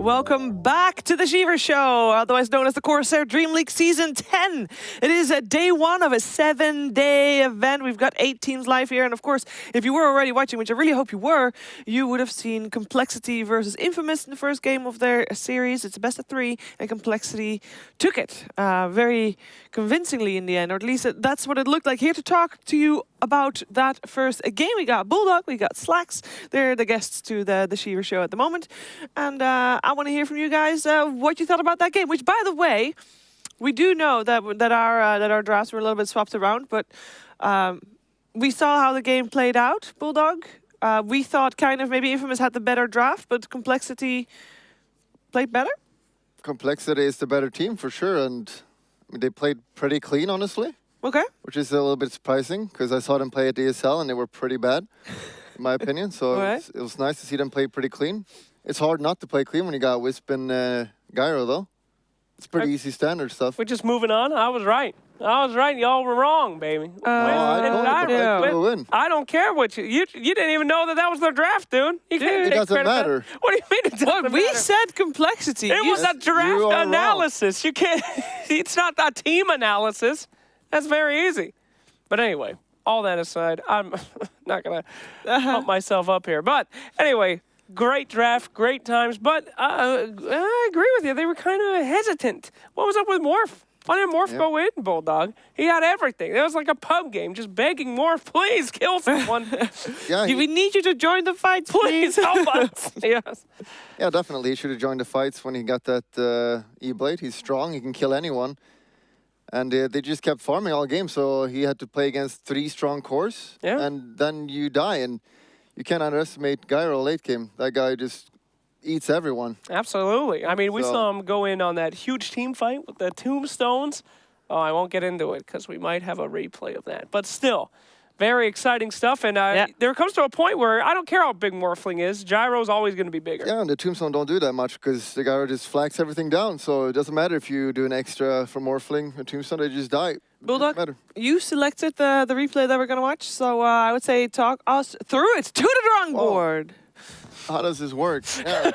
Welcome back to the Shiver Show, otherwise known as the CORSAIR DreamLeague Season 10. It is day one of a 7-day event. We've got 8 teams live here. And of course, if you were already watching, which I really hope you were, you would have seen CompLexity versus Infamous in the first game of their series. It's a best of 3, and CompLexity took it very convincingly in the end, or at least that's what it looked like. Here to talk to you about that first game, we got Bulldog, we got Slacks. They're the guests to the Shiver Show at the moment. And I want to hear from you guys what you thought about that game, which, by the way, we do know that our drafts were a little bit swapped around, but we saw how the game played out, Bulldog. We thought kind of maybe Infamous had the better draft, but CompLexity played better? CompLexity is the better team for sure, and I mean, they played pretty clean, honestly. Okay. Which is a little bit surprising, because I saw them play at DSL and they were pretty bad, in my opinion. So right. it was nice to see them play pretty clean. It's hard not to play clean when you got Wisp and Gyro, though. It's pretty easy standard stuff. We're just moving on. I was right. Y'all were wrong, baby. I don't care what you didn't even know that was their draft, dude. It doesn't matter. What do you mean it doesn't matter? We said CompLexity. It was a draft analysis. You can't. It's not a team analysis. That's very easy. But anyway, all that aside, I'm not gonna pump myself up here. But anyway. Great draft, great times, but I agree with you. They were kind of hesitant. What was up with Morph? Why didn't Morph go in, Bulldog? He had everything. It was like a pub game, just begging Morph, please kill someone. We need you to join the fight, please help us. Yes. Yeah, definitely. He should have joined the fights when he got that E-Blade. He's strong. He can kill anyone. And they just kept farming all game, so he had to play against 3 strong cores. Yeah. And then you die. And you can't underestimate Gyro late game. That guy just eats everyone. Absolutely. I mean, we saw him go in on that huge team fight with the tombstones. Oh, I won't get into it because we might have a replay of that. But still, very exciting stuff. And there comes to a point where I don't care how big Morphling is. Gyro's always going to be bigger. Yeah, and the tombstone don't do that much because the Gyro just flags everything down. So it doesn't matter if you do an extra for Morphling, a tombstone, they just die. Bulldog, you selected the replay that we're going to watch, so I would say talk us through it to the drawing board. How does this work? Yeah.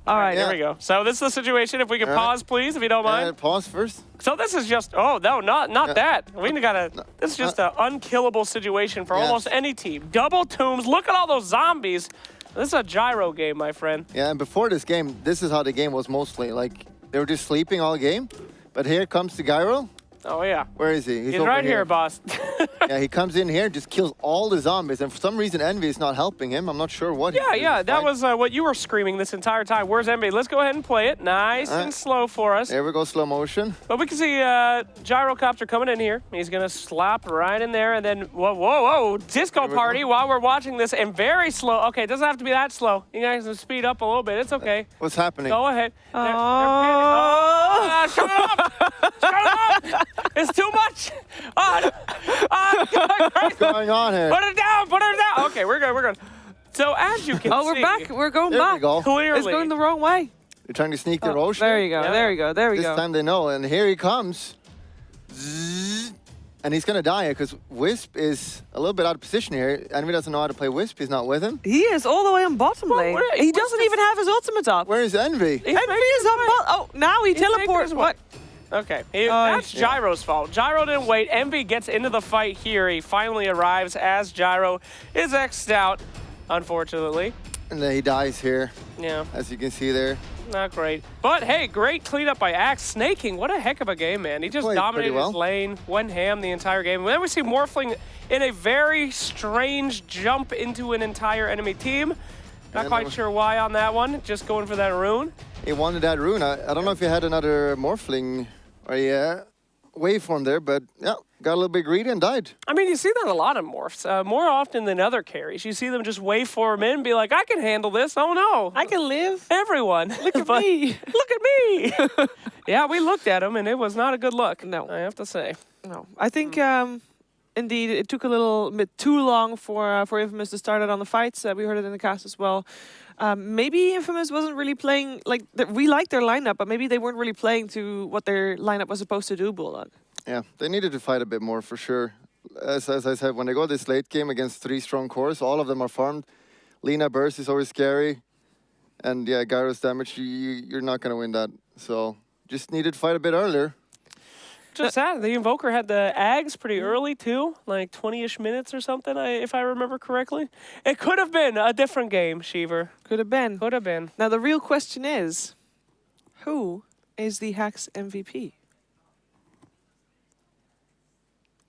All right, there we go. So this is the situation. If we can pause, please, if you don't mind. Pause first. So this is just, not that. We gotta, this is just an unkillable situation for almost any team. Double tombs, look at all those zombies. This is a Gyro game, my friend. Yeah, and before this game, this is how the game was mostly. Like, they were just sleeping all game, but here comes the Gyro. Oh, yeah. Where is he? He's right here, boss. Yeah, he comes in here, just kills all the zombies, and for some reason, Envy is not helping him. I'm not sure what. That was what you were screaming this entire time. Where's Envy? Let's go ahead and play it. Nice and slow for us. There we go, slow motion. But we can see Gyrocopter coming in here. He's going to slap right in there, and then, whoa, disco party while we're watching this, and very slow. Okay, it doesn't have to be that slow. You guys can speed up a little bit. It's okay. What's happening? Go ahead. Shut up! Shut up! It's too much. What's going on here? Put it down. Okay, we're good. So as you can see. We're back. We're going back. Clearly. It's going the wrong way. They're trying to sneak their ocean. There you go. There we go. This time they know. And here he comes. Zzz. And he's going to die because Wisp is a little bit out of position here. Envy doesn't know how to play Wisp. He's not with him. He is all the way on bottom lane. He doesn't even have his ultimate up. Where is Envy? Envy is on bottom. Oh, now he teleports. What? Okay, that's Gyro's fault. Gyro didn't wait. Envy gets into the fight here. He finally arrives as Gyro is X'd out, unfortunately. And then he dies here. Yeah. As you can see there. Not great. But hey, great cleanup by Axe. Snaking, what a heck of a game, man. He just dominated his lane, went ham the entire game. And then we see Morphling in a very strange jump into an entire enemy team. Not quite sure why on that one. Just going for that rune. He wanted that rune. I don't know if he had another Morphling or waveform there, but yeah, got a little bit greedy and died. I mean, you see that a lot of morphs. More often than other carries. You see them just waveform in and be like, I can handle this. Oh, no. I can live. Everyone. Look at me. Look at me. Yeah, we looked at him, and it was not a good look. No. I have to say. No. I think, indeed, it took a little bit too long for Infamous to start it on the fights. We heard it in the cast as well. Maybe Infamous wasn't really playing, we liked their lineup, but maybe they weren't really playing to what their lineup was supposed to do, Bulldog. Yeah, they needed to fight a bit more for sure. As I said, when they go this late game against 3 strong cores, all of them are farmed. Lina burst is always scary. And yeah, Gyro's damage, you're not going to win that. So just needed to fight a bit earlier. Just that. The Invoker had the Ags pretty early, too. Like 20-ish minutes or something, if I remember correctly. It could have been a different game, Sheever. Could have been. Could have been. Now, the real question is, who is the Hacks MVP?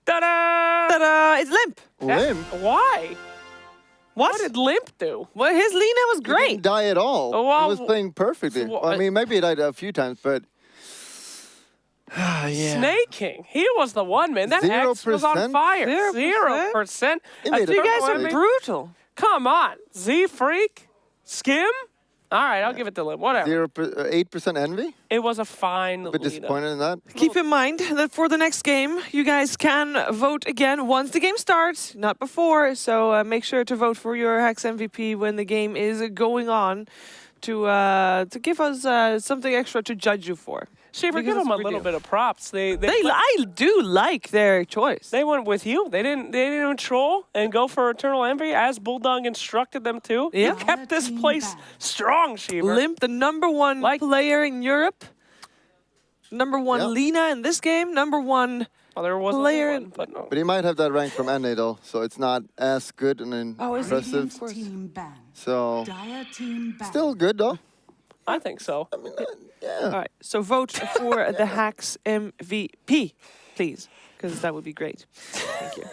Ta-da! Ta-da! It's Limp. Limp? Why? What? What did Limp do? Well, his Lina was He great. didn't die at all. Oh, well, he was playing perfectly. well, Well, I mean, maybe he died a few times, but... yeah. Snake King. He was the one, man. That Axe was on 0%? fire. 0%? 0%. He made You it guys are perfect. brutal. Come on. Z-Freak? Skim? All right, I'll give it to Limp. Whatever. 8% envy? It was a fine A bit Lina. disappointed in that. Keep in mind that for the next game, you guys can vote again once the game starts, not before. So make sure to vote for your Hacks MVP when the game is going on to give us something extra to judge you for. Sheever, Because give them it's a little review. bit of props. I do like their choice. They went with you. They didn't even troll and go for Eternal Envy as Bulldog instructed them to. Yeah. You kept this place strong, Sheever. Limp, the #1 player in Europe. #1 Yeah. Lina in this game. #1 Well, there was player one, but no. But he might have that rank from NA, though, so it's not as good and is he? impressive. Of course. Team ban. So, Dire team ban. still good, though. I think so. I mean, yeah. All right, so vote for the Hacks MVP, please, because that would be great. Thank you.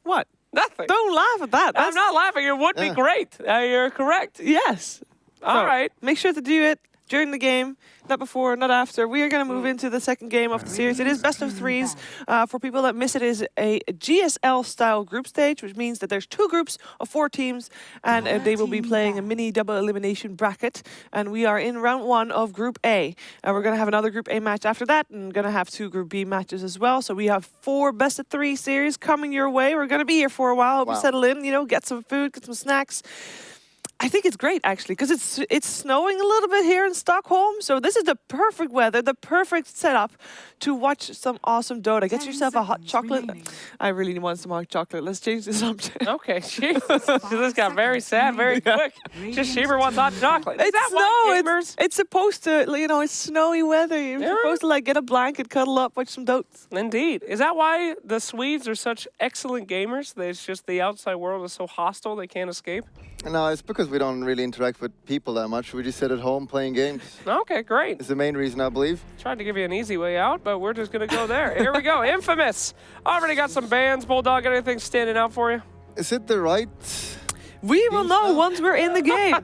What? Nothing. Don't laugh at that. I'm not laughing. It would be Yeah. great. You're correct. Yes. All right. Make sure to do it during the game, not before, not after. We are going to move into the second game of the series. It is best of threes. For people that miss it, is a GSL-style group stage, which means that there's 2 groups of 4 teams, and they will be playing a mini double elimination bracket. And we are in round 1 of Group A. And we're going to have another Group A match after that, and going to have 2 Group B matches as well. So we have 4 best of 3 series coming your way. We're going to be here for a while. Hope you Wow. settle in, get some food, get some snacks. I think it's great, actually, because it's snowing a little bit here in Stockholm. So this is the perfect weather, the perfect setup to watch some awesome Dota. Get 10 yourself a hot seconds chocolate. remaining. I really want some hot chocolate. Let's change the subject. Okay, Jesus. This got very sad very quick. Just Sheever wants hot chocolate. Is that why gamers? It's supposed to, it's snowy weather. You're Yeah. supposed to get a blanket, cuddle up, watch some Dotes. Indeed. Is that why the Swedes are such excellent gamers? It's just the outside world is so hostile they can't escape? No, it's because we don't really interact with people that much. We just sit at home playing games. Okay, great. It's the main reason, I believe. Tried to give you an easy way out, but we're just going to go there. Here we go. Infamous. Already got some bans. Bulldog, anything standing out for you? Is it the right... We will know once we're in the game.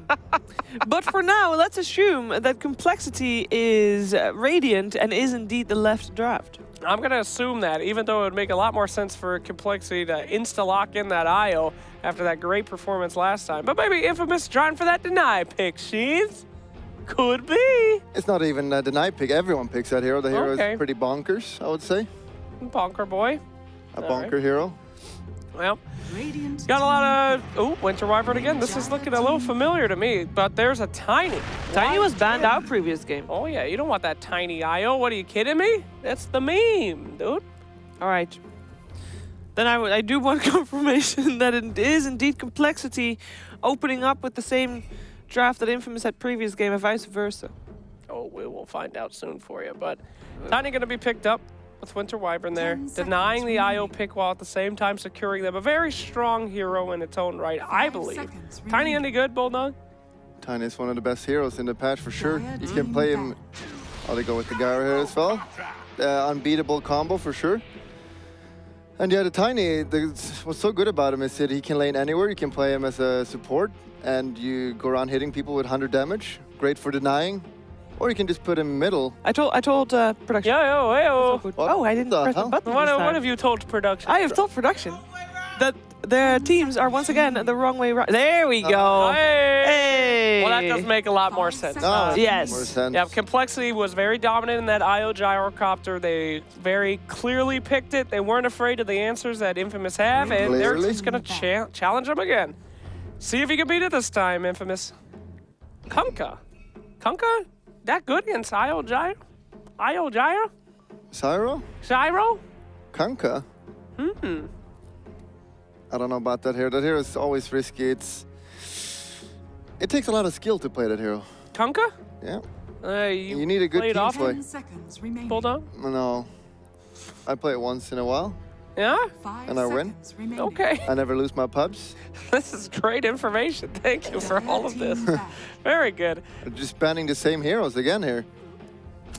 But for now, let's assume that CompLexity is Radiant and is indeed the left draft. I'm going to assume that, even though it would make a lot more sense for CompLexity to insta-lock in that IO after that great performance last time. But maybe Infamous trying for that deny pick, Sheaves. Could be. It's not even a deny pick. Everyone picks that hero. The hero Okay. is pretty bonkers, I would say. Bonker boy. A All bonker right. hero. Well, Radiant got a lot of... Oh, Winter Wyvern again. This is looking a little familiar to me, but there's a Tiny. Tiny was banned out previous game. Oh, yeah. You don't want that Tiny IO. What, are you kidding me? That's the meme, dude. All right. Then I do want confirmation that it is indeed CompLexity opening up with the same draft that Infamous had previous game and vice versa. Oh, we will find out soon for you. But Tiny going to be picked up with Winter Wyvern there, 10 denying the seconds IO remaining. pick while at the same time securing them. A very strong hero in its own right, I 5 believe. seconds Tiny, remaining. any good, Bulldog? Tiny is one of the best heroes in the patch for sure. Dire You team can play him... ban. Oh, they go with the Gyro here as well. Unbeatable combo for sure. And yeah, the Tiny, what's so good about him is that he can lane anywhere. You can play him as a support and you go around hitting people with 100 damage. Great for denying. Or you can just put him middle. I told production. Yo, yo, yo. Oh, I didn't the press the hell? button. What this time. have you told production? I have told production that their teams are once again the wrong way around. There we go. Hey! Hey. Well, that does make a lot more sense. No, Yes. more sense. Yeah, CompLexity was very dominant in that IO gyrocopter. They very clearly picked it. They weren't afraid of the answers that Infamous have, and they're Clearly. just going to challenge them again. See if you can beat it this time, Infamous. Kunkka. Kunkka? That good against IO gyro? IO gyro? Syro? Gyro? Kunkka? I don't know about that hero. That hero is always risky. It takes a lot of skill to play that hero. Kunkka? Yeah. You need a good played team off play. 10 seconds remaining. Bulldog? No. I play it once in a while. Yeah? 5 And I win? seconds remaining. Okay. I never lose my pubs. This is great information. Thank you for all of this. Team back. Very good. Just banning the same heroes again here.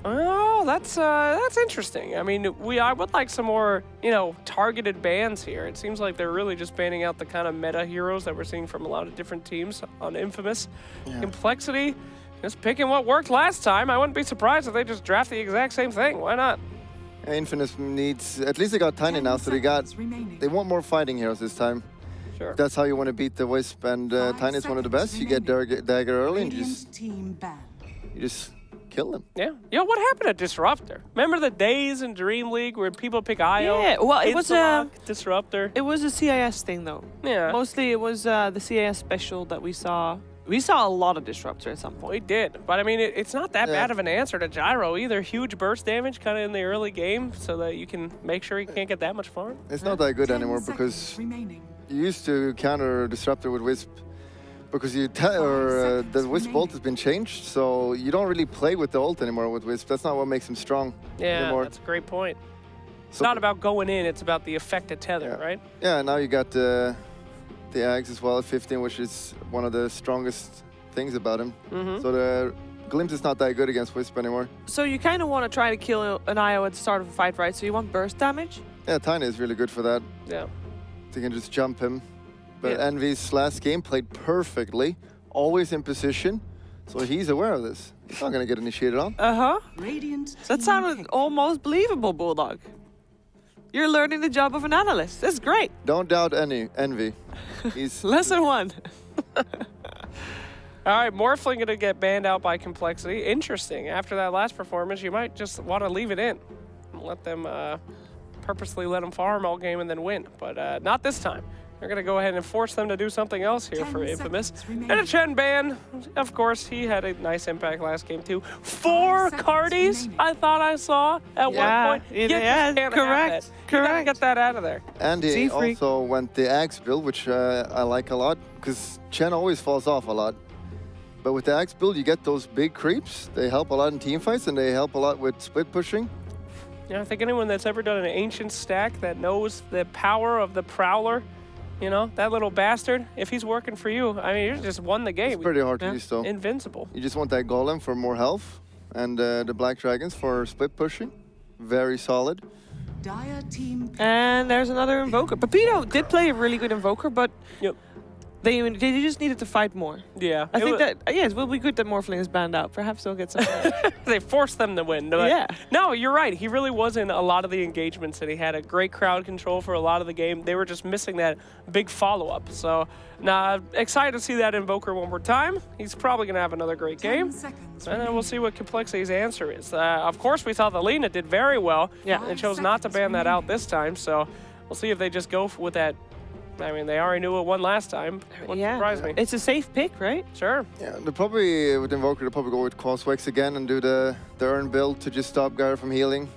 Oh, that's interesting. I mean, I would like some more, targeted bans here. It seems like they're really just banning out the kind of meta heroes that we're seeing from a lot of different teams on Infamous. CompLexity, just picking what worked last time. I wouldn't be surprised if they just draft the exact same thing. Why not? Infamous needs, at least they got Tiny 10 now, so seconds remaining. they want more fighting heroes this time. Sure. That's how you want to beat the Wisp, and 5 Tiny is one of the seconds best. You get remaining. Dagger early and Radiant team banned. you just kill them. Yeah. Yo, what happened to Disruptor? Remember the days in DreamLeague where people pick IO? Yeah, well, it was Disruptor. It was a CIS thing though. Yeah. Mostly it was the CIS special that we saw. We saw a lot of Disruptor at some point. We did, but I mean, it's not that Yeah. bad of an answer to Gyro either. Huge burst damage kind of in the early game so that you can make sure he can't get that much farm. It's not that good 10 anymore seconds because remaining. you used to counter Disruptor with Wisp because the Wisp remaining. ult has been changed, so you don't really play with the ult anymore with Wisp. That's not what makes him strong Yeah, anymore. that's a great point. It's So- not about going in, it's about the effect of tether, Yeah. right? Yeah, now you got the Ags as well at 15, which is one of the strongest things about him. Mm-hmm. So the Glimpse is not that good against Wisp anymore. So you kind of want to try to kill an IO at the start of a fight, right? So you want burst damage? Yeah, Tiny is really good for that. Yeah. They can just jump him. But Yeah. Envy's last game played perfectly, always in position. So he's aware of this. He's not going to get initiated on. Uh-huh. Radiant That team sounded picked. almost believable, Bulldog. You're learning the job of an analyst. That's great. Don't doubt Envy. He's Lesson 1. All right, Morphling going to get banned out by CompLexity. Interesting. After that last performance, you might just want to leave it in and let them purposely let them farm all game and then win. But not this time. They're going to go ahead and force them to do something else here 10 for Infamous. seconds remaining. And a Chen ban. Of course, he had a nice impact last game, too. 4 seconds Cardis, remaining. I thought I saw at Yeah, one point. You just yeah, can't have correct, that. You gotta correct. get that out of there. And he Z-Freak. also went the Axe build, which I like a lot, because Chen always falls off a lot. But with the Axe build, you get those big creeps. They help a lot in team fights, and they help a lot with split pushing. Yeah, I think anyone that's ever done an ancient stack that knows the power of the Prowler, that little bastard, if he's working for you, I mean, you just won the game. It's pretty hard to Yeah. use, though. Invincible. You just want that Golem for more health, and the Black Dragons for split pushing. Very solid. Dire team picked. And there's another Invoker. Pepito did play a really good Invoker, but Yep. they just needed to fight more. Yeah. I think that, it will be good that Morphling is banned out. Perhaps they'll get some. they forced them to win. But Yeah. No, you're right. He really was in a lot of the engagements, and he had a great crowd control for a lot of the game. They were just missing that big follow-up. So, excited to see that Invoker one more time. He's probably going to have another great 10 game. seconds And then we'll remaining. see what CompLexity's answer is. Of course, we thought the Lena did very well. Yeah. And chose not to ban that out this time. So we'll see if they just go with that. I mean, they already knew it won last time. Wouldn't Yeah. surprise me. It's a safe pick, right? Sure. Yeah, they'll probably, with Invoker, they'll probably go with Crosswex again and do the Urn build to just stop Gyro from healing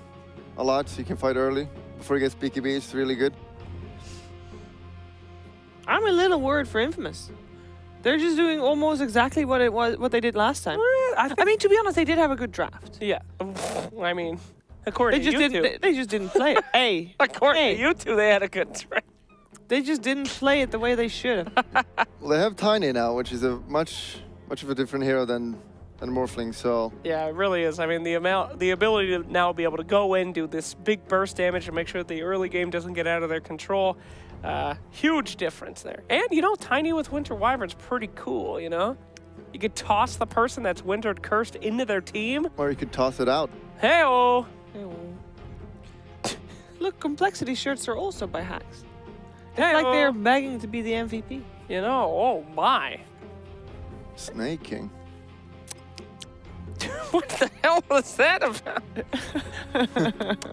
a lot, so you can fight early. Before he gets BKB, it's really good. I'm a little worried for Infamous. They're just doing almost exactly what they did last time. I mean, to be honest, they did have a good draft. Yeah. I mean, according They just to you didn't. two. They just didn't play it. Hey, According hey. to you two, they had a good draft. They just didn't play it the way they should have. Well, they have Tiny now, which is a much of a different hero than Morphling, so... Yeah, it really is. I mean, the ability to now be able to go in, do this big burst damage, and make sure that the early game doesn't get out of their control. Huge difference there. And, Tiny with Winter Wyvern's pretty cool, You could toss the person that's Wintered Cursed into their team. Or you could toss it out. Hey-oh! Look, CompLexity shirts are also by hacks. It's Hey-oh! like they're begging to be the MVP. Oh my. Snake King. What the hell was that about?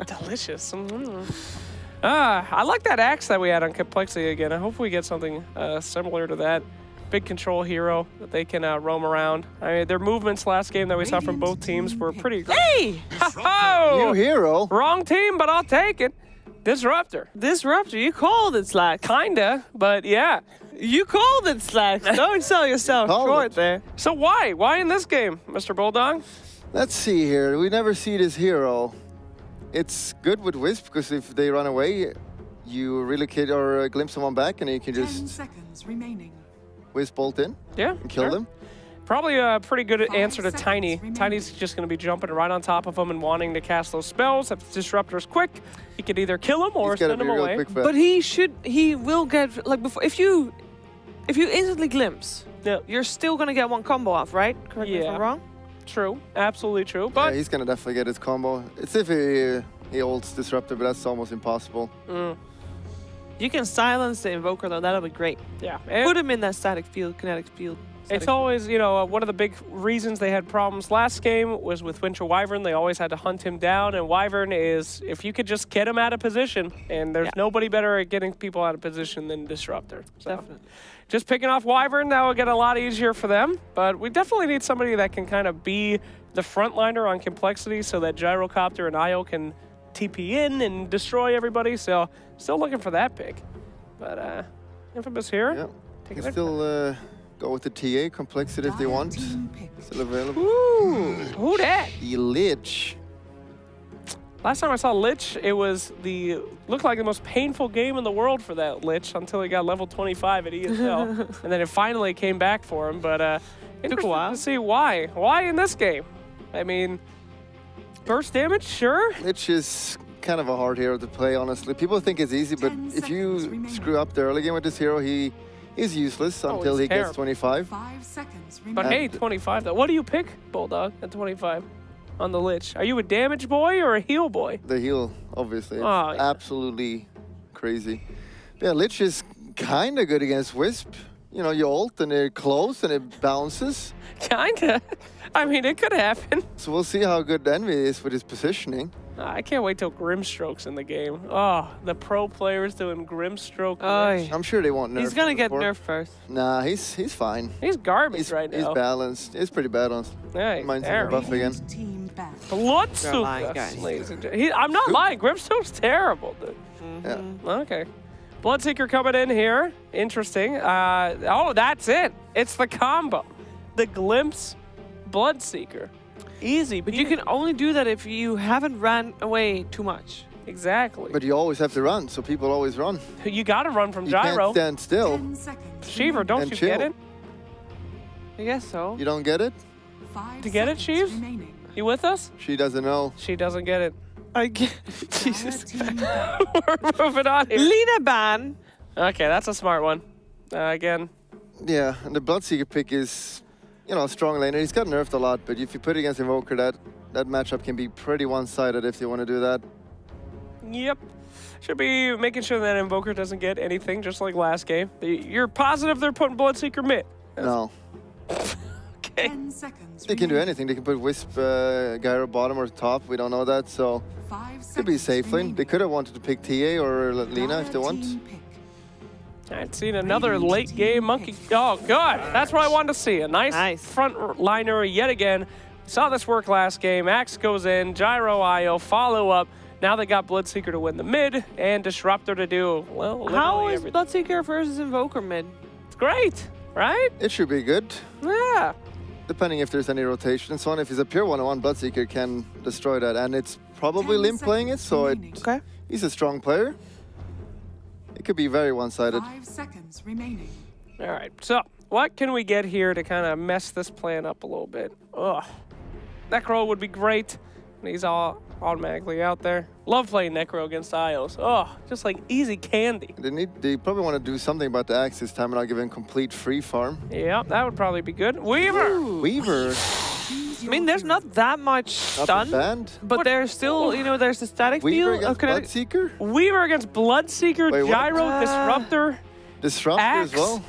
Delicious. I like that axe that we had on CompLexity again. I hope we get something similar to that. Big control hero that they can roam around. I mean, their movements last game that we saw from both teams were pretty good. Hey! Oh! New hero? Wrong team, but I'll take it. Disruptor. Disruptor, you called it, Slack. Kinda, but yeah. You called it, Slack. Don't sell yourself short there. So why? Why in this game, Mr. Bulldog? Let's see here. We never see this hero. It's good with Wisp because if they run away, you relocate or glimpse someone back and you can 10 just seconds remaining. Wisp bolt in Yeah. and kill them. Probably a pretty good 5 answer to seconds Tiny. remaining. Tiny's just going to be jumping right on top of him and wanting to cast those spells. If the Disruptor's quick, he could either kill him or He's gotta send be him real away. quick for But he will get, like, before, if you instantly glimpse, Yeah. you're still going to get one combo off, right? Correct me if I'm Yeah. wrong. True. Absolutely true. Yeah, But he's gonna definitely get his combo. It's if he ults Disruptor, but that's almost impossible. You can silence the Invoker, though. That'll be great. yeah. And Put him in that static field, kinetic field. it's always, you know, one of the big reasons they had problems last game was with Winter Wyvern. They always had to hunt him down. And Wyvern is, if you could just get him out of position, and there's nobody better at getting people out of position than Disruptor. So. Definitely. Just picking off Wyvern, that will get a lot easier for them. But we definitely need somebody that can kind of be the frontliner on Complexity so that Gyrocopter and Io can TP in and destroy everybody. So still looking for that pick. But Infamous here. Yeah. Taking You it. still go with the TA Complexity if they Dire want. team pick. Still available. Ooh, who that? The Lich. Last time I saw Lich, it was looked like the most painful game in the world for that Lich until he got level 25 at ESL. And then it finally came back for him. But interesting while. to see why. Why in this game? I mean, burst damage, sure. Lich is kind of a hard hero to play, honestly. People think it's easy, but 10 if you seconds remaining. screw up the early game with this hero, he is useless until he's he terrible. gets 25. 5 seconds But remaining. hey, 25 though. What do you pick, Bulldog, at 25 on the Lich? Are you a damage boy or a heal boy? The heal, obviously. It's Oh, yeah. absolutely crazy. Yeah, Lich is kind of good against Wisp. You know, you ult and they're close and it bounces. Kinda. I mean, it could happen. So we'll see how good Envy is with his positioning. I can't wait till Grimstroke's in the game. Oh, the pro players doing Grimstroke. Lich. I'm sure they won't nerf He's going to him get before. nerfed first. Nah, he's fine. He's garbage He's right He's now. balanced. He's pretty balanced. Yeah, he's Mine's in the terrible. buff again. Radiant team back. Bloodsucker, lying, guys. ladies and gentlemen. I'm not lying. Grimstroke's terrible, dude. Yeah. Okay. Bloodseeker coming in here. Interesting. Oh, that's it. It's the combo. The Glimpse Bloodseeker. Easy. But you can only do that if you haven't ran away too much. Exactly. But you always have to run, so people always run. You got to run from You Gyro. can't stand still. 10 seconds. Shiver, don't And you chill. get it? I guess so. You don't get it? 5 To get it, seconds Sheeves? remaining. You with us? She doesn't know. She doesn't get it. I get Dire Jesus. team back. We're moving on here. Lina ban. Okay, that's a smart one. Again, Yeah, and the Bloodseeker pick is, you know, a strong laner. He's got nerfed a lot, but if you put it against Invoker, that matchup can be pretty one-sided if you want to do that. yep. Should be making sure that Invoker doesn't get anything, just like last game. You're positive they're putting Bloodseeker mid? No. Okay. 10 seconds They can do remaining. anything. They can put Wisp, Gyro bottom or top. We don't know that, so 5 could be seconds safe lane. remaining. They could have wanted to pick TA or Lina if they Dire want. team pick. I'd seen another Radiant late team game monkey. pick. Oh, good. That's what I wanted to see. A nice, Nice. front liner yet again. Saw this work last game. Axe goes in. Gyro IO follow up. Now they got Bloodseeker to win the mid and Disruptor to do, well, How literally is everything. Bloodseeker versus Invoker mid? It's great, right? It should be good, Yeah. depending if there's any rotation and so on. If he's a pure 1-on-1, Bloodseeker can destroy that. And it's probably 10 Lim playing it, seconds so remaining. Okay. he's a strong player. It could be very one-sided. 5 seconds remaining. All right. So what can we get here to kind of mess this plan up a little bit? Ugh. Necro would be great. And he's all automatically out there. Love playing Necro against Ios. Oh, just like easy candy. They probably want to do something about the axe this time and not give him complete free farm. Yeah, that would probably be good. Weaver! Weaver, I mean, there's not that much not stun, banned. but there's still, you know, there's the static Weaver field. against kinetic- Bloodseeker? Weaver against Bloodseeker, Wait, what? Gyro, Disruptor. Disruptor Axe. as well.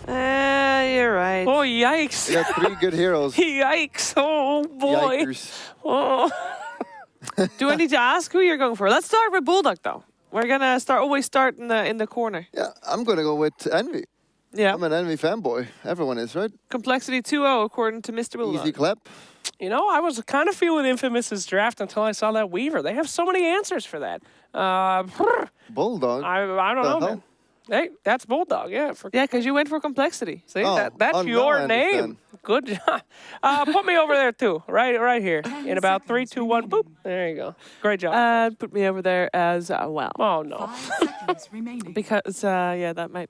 You're right. Oh, yikes. They got 3 good heroes. Yikes. Oh, boy. Yikers. Oh. Do I need to ask who you're going for? Let's start with Bulldog, though. We're gonna always start in the corner. Yeah, I'm going to go with Envy. Yeah. I'm an Envy fanboy. Everyone is, right? Complexity 2-0 according to Mr. Bulldog. Easy clap. You know, I was kind of feeling Infamous's draft until I saw that Weaver. They have so many answers for that. Bulldog? I don't know, man. Hey, that's Bulldog, yeah. Yeah, because you went for CompLexity. See, that's your name. Good job. Put me over there, too. Right here. In about 3, 2, 1, boop. There you go. Great job. Put me over there as well. Oh, no. 5 seconds remaining. Because, yeah, that might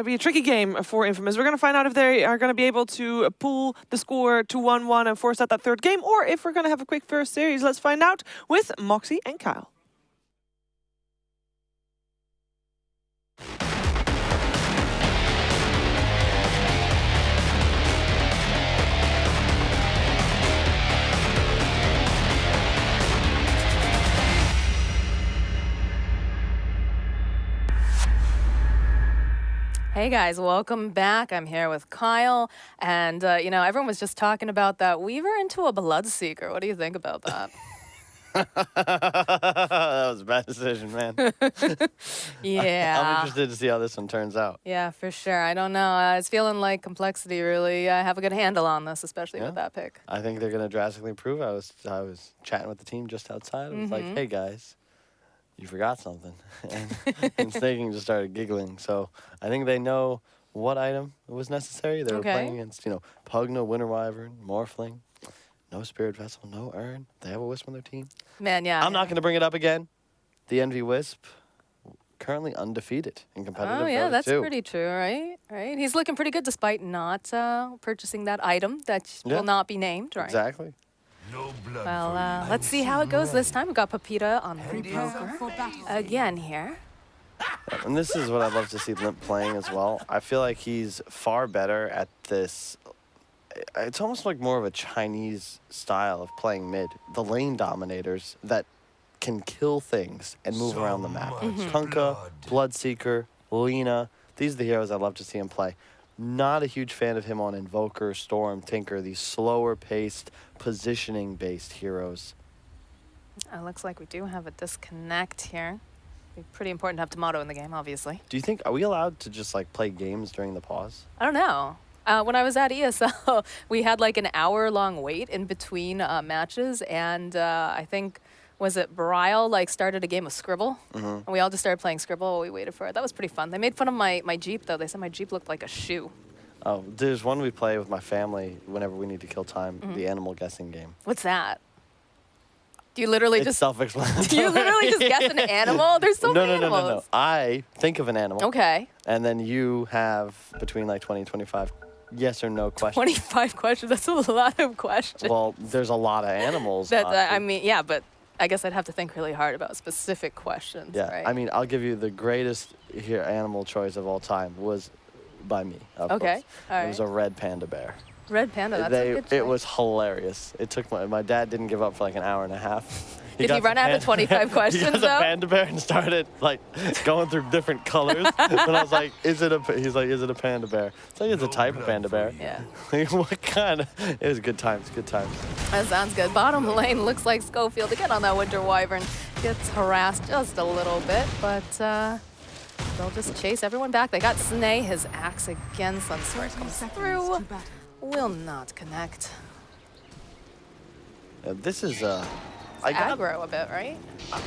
be a tricky game for Infamous. We're going to find out if they are going to be able to pull the score to 1-1 and force out that third game, or if we're going to have a quick first series. Let's find out with Moxie and Kyle. Hey guys, welcome back. I'm here with Kyle, and you know, everyone was just talking about that Weaver into a Bloodseeker. What do you think about that? That was a bad decision, man. Yeah. I'm interested to see how this one turns out. Yeah, for sure. I don't know. It's feeling like CompLexity really have a good handle on this, especially with that pick. I think they're going to drastically improve. I was chatting with the team just outside. I was like, hey guys, you forgot something. And Snaking just started giggling. So I think they know what item was necessary. They were playing against, Pugna, Winter Wyvern, Morphling. No Spirit Vessel, no Urn. They have a Wisp on their team. Man, yeah. I'm not going to bring it up again. The Envy Wisp, currently undefeated in competitive. Oh, yeah, that's too. pretty true, right? Right. He's looking pretty good despite not purchasing that item that will not be named, right? Exactly. Well, let's see how it goes this time. We've got Pepita on Prepare for battle. again here. And this is what I'd love to see Limp playing as well. I feel like he's far better at this. It's almost like more of a Chinese style of playing mid. The lane dominators that can kill things and move around the map. Kunkka, Bloodseeker, Lina. These are the heroes I'd love to see him play. Not a huge fan of him on Invoker, Storm, Tinker, these slower-paced, positioning-based heroes. Looks like we do have a disconnect here. Be pretty important to have Tomato in the game, obviously. Do you think, are we allowed to just like play games during the pause? I don't know. When I was at ESL, we had like an hour-long wait in between matches, and I think, was it Brile started a game of Scribble, and we all just started playing Scribble while we waited for it. That was pretty fun. They made fun of my Jeep, though. They said my Jeep looked like a shoe. Oh, there's one we play with my family whenever we need to kill time, the animal guessing game. What's that? Do you literally It's just self-explanatory. do you literally just guess an animal? There's so many animals. No. I think of an animal. Okay. And then you have between like 20 and 25 yes or no questions. 25 questions. That's a lot of questions. Well, there's a lot of animals. That I mean, yeah, but I guess I'd have to think really hard about specific questions. Yeah, Right? I mean, I'll give you the greatest animal choice of all time was by me. Of course. All right. It was a red panda bear. Red panda. That's a good choice. It was hilarious. It took my dad didn't give up for like an hour and a half. Did he run out of 25 questions, He got though? the panda bear and started like going through different colors. And I was like, he's like, is it a panda bear? It's like, it's a type of panda bear. Yeah. Like, what kind of? It was good times, good times. That sounds good. Bottom lane looks like Schofield again on that Winter Wyvern. Gets harassed just a little bit, but they'll just chase everyone back. They got Snay, his axe again. Sunsword comes through. Will not connect. This is Aggro a bit, right?